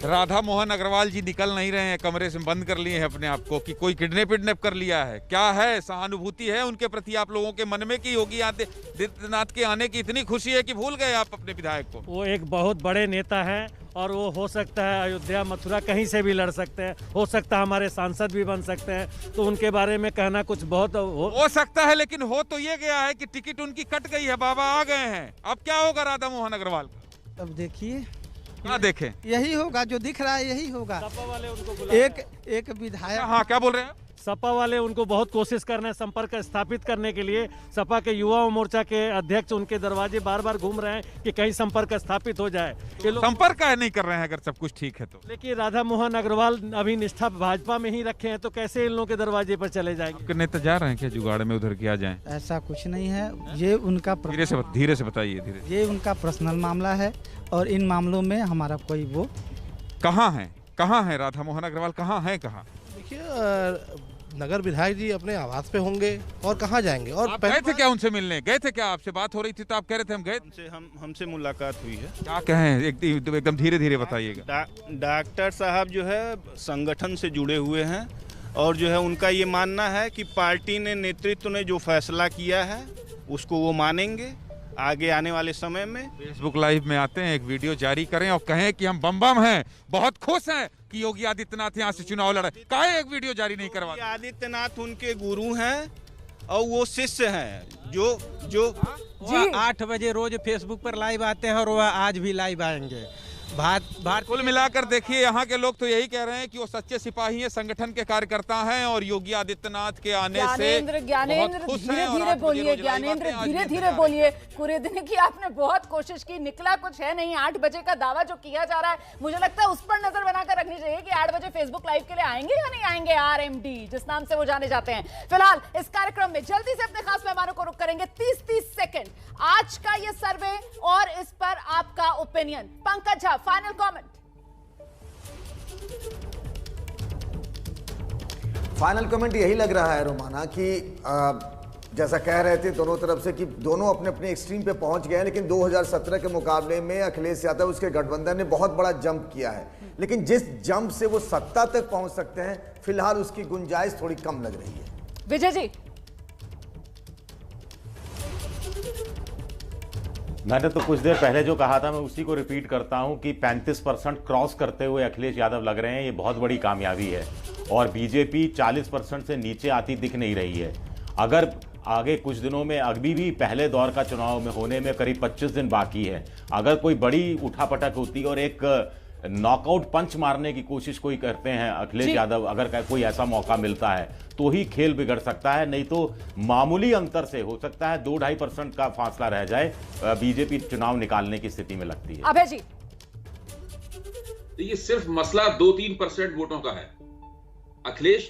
राधा मोहन अग्रवाल जी निकल नहीं रहे हैं, कमरे से बंद कर लिए हैं अपने आप को कि कोई किडनैप कर लिया है। क्या है, सहानुभूति है उनके प्रति आप लोगों के मन में कि योगी आदित्यनाथ के आने की इतनी खुशी है कि भूल गए आप अपने विधायक को? वो एक बहुत बड़े नेता हैं और वो हो सकता है अयोध्या मथुरा कहीं से भी लड़ सकते हैं, हो सकता है हमारे सांसद भी बन सकते हैं, तो उनके बारे में कहना कुछ बहुत हो सकता है। लेकिन हो तो ये गया है कि टिकट उनकी कट गई है, बाबा आ गए हैं। अब क्या होगा राधा मोहन अग्रवाल का? अब देखिए, क्या देखें? यही होगा जो दिख रहा है, यही होगा। सपा वाले उनको एक विधायक, हाँ क्या बोल रहे हैं? सपा वाले उनको बहुत कोशिश कर रहे हैं संपर्क स्थापित करने के लिए। सपा के युवा मोर्चा के अध्यक्ष उनके दरवाजे बार बार घूम रहे हैं कि कहीं संपर्क स्थापित हो जाए। ये लोग संपर्क का नहीं कर रहे हैं अगर सब कुछ ठीक है तो। लेकिन राधा मोहन अग्रवाल अभी निष्ठा भाजपा में ही रखे हैं, तो कैसे इन लोगों के दरवाजे पर चले जाएंगे? नेता जा रहे हैं क्या जुगाड़ में उधर किया जाए? ऐसा कुछ नहीं है, ये उनका धीरे से बताइए। धीरे, ये उनका पर्सनल मामला है और इन मामलों में हमारा कोई वो कहाँ है राधा मोहन अग्रवाल कहाँ है? देखिए, नगर विधायक जी अपने आवास पे होंगे और कहाँ जाएंगे? और आप गए थे क्या उनसे मिलने? गए थे क्या? आपसे बात हो रही थी तो आप कह रहे थे हम गए। हमसे मुलाकात हुई है। क्या कहें? एकदम धीरे धीरे बताइएगा। डॉक्टर साहब जो है संगठन से जुड़े हुए हैं और जो है उनका ये मानना है कि पार्टी ने, नेतृत्व ने जो फैसला किया है उसको वो मानेंगे आगे आने वाले समय में। फेसबुक लाइव में आते हैं, एक वीडियो जारी करें और कहें कि हम बम हैं, बहुत खुश हैं कि योगी आदित्यनाथ यहाँ से चुनाव लड़े। काहे एक वीडियो जारी नहीं करवा? आदित्यनाथ उनके गुरु हैं और वो शिष्य हैं जो 8 बजे रोज फेसबुक पर लाइव आते हैं और वह आज भी लाइव आएंगे। कुल मिलाकर देखिए, यहाँ के लोग तो यही कह रहे हैं कि वो सच्चे सिपाही हैं, संगठन के कार्यकर्ता हैं और योगी आदित्यनाथ के आने से ज्ञानेंद्र धीरे बोलिए, ज्ञानेंद्र धीरे बोलिए। पूरे दिन की आपने बहुत कोशिश की, निकला कुछ है नहीं। 8 बजे का दावा जो किया जा रहा है, मुझे लगता है उस पर नजर बनाकर रखनी चाहिए कि 8 बजे फेसबुक लाइव के लिए आएंगे या नहीं आएंगे RMD, जिस नाम से वो जाने जाते हैं। फिलहाल इस कार्यक्रम में जल्दी से अपने खास मेहमानों को रुक करेंगे। 30 सेकंड आज का ये सर्वे और इस पर आपका opinion. Pankaj Jha, final comment. Final comment यही लग रहा है रोमाना कि जैसा कह रहे थे दोनों तरफ से कि दोनों अपने अपने एक्सट्रीम पे पहुंच गए हैं, लेकिन 2017 के मुकाबले में अखिलेश यादव उसके गठबंधन ने बहुत बड़ा जंप किया है। लेकिन जिस जंप से वो सत्ता तक पहुंच सकते हैं, फिलहाल उसकी गुंजाइश थोड़ी कम लग रही है। विजय जी, मैंने तो कुछ देर पहले जो कहा था मैं उसी को रिपीट करता हूं कि 35% क्रॉस करते हुए अखिलेश यादव लग रहे हैं। ये बहुत बड़ी कामयाबी है और बीजेपी 40% से नीचे आती दिख नहीं रही है। अगर आगे कुछ दिनों में, अभी भी पहले दौर का चुनाव में होने में करीब 25 दिन बाकी है, अगर कोई बड़ी उठापटक होती और एक नॉकआउट पंच मारने की कोशिश कोई करते हैं अखिलेश यादव, अगर कोई ऐसा मौका मिलता है तो ही खेल बिगड़ सकता है। नहीं तो मामूली अंतर से हो सकता है 2-2.5% का फासला रह जाए, बीजेपी चुनाव निकालने की स्थिति में लगती है। अभय जी, ये सिर्फ मसला 2-3% वोटों का है। अखिलेश,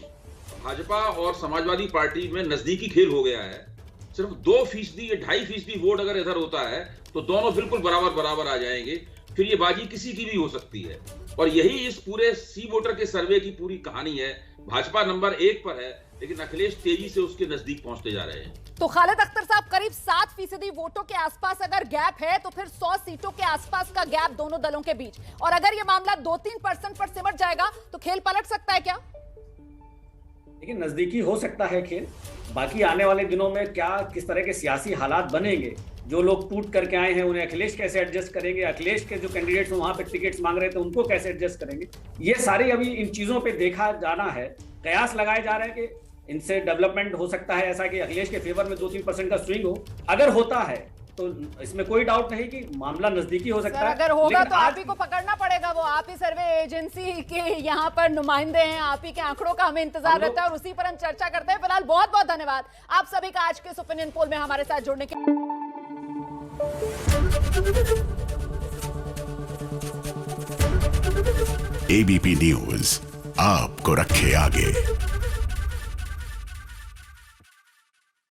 भाजपा और समाजवादी पार्टी में नजदीकी खेल हो गया है। सिर्फ 2% या 2.5% वोट अगर इधर होता है तो दोनों बिल्कुल बराबर आ जाएंगे। फिर ये बाजी किसी की भी हो सकती है और यही इस पूरे सी वोटर के सर्वे की पूरी कहानी है। भाजपा नंबर 1 पर है, लेकिन अखिलेश तेजी से उसके नजदीक पहुंचते जा रहे हैं। तो खालिद अख्तर साहब, करीब 7% वोटों के आसपास अगर गैप है तो फिर 100 सीटों के आसपास का गैप दोनों दलों के बीच, और अगर यह मामला 2-3% पर सिमट जाएगा तो खेल पलट सकता है क्या? लेकिन नजदीकी हो सकता है खेल। बाकी आने वाले दिनों में क्या किस तरह के सियासी हालात बनेंगे, जो लोग टूट करके आए हैं उन्हें अखिलेश कैसे एडजस्ट करेंगे, अखिलेश के जो कैंडिडेट्स वहां पे टिकट्स मांग रहे थे उनको कैसे एडजस्ट करेंगे, ये सारी अभी इन चीजों पे देखा जाना है। कयास लगाए जा रहे हैं कि इनसे डेवलपमेंट हो सकता है ऐसा कि अखिलेश के फेवर में 2-3% का स्विंग हो। अगर होता है तो इसमें कोई डाउट नहीं कि मामला नजदीकी हो सकता है। अगर होगा तो आप ही को पकड़ना पड़ेगा, वो आप ही सर्वे एजेंसी के यहाँ पर नुमाइंदे हैं, आप ही के आंकड़ों का हमें इंतजार रहता है और उसी पर हम चर्चा करते हैं। फिलहाल बहुत बहुत धन्यवाद आप सभी का आज के इस ओपिनियन पोल में हमारे साथ जुड़ने के। एबीपी न्यूज आपको रखे आगे।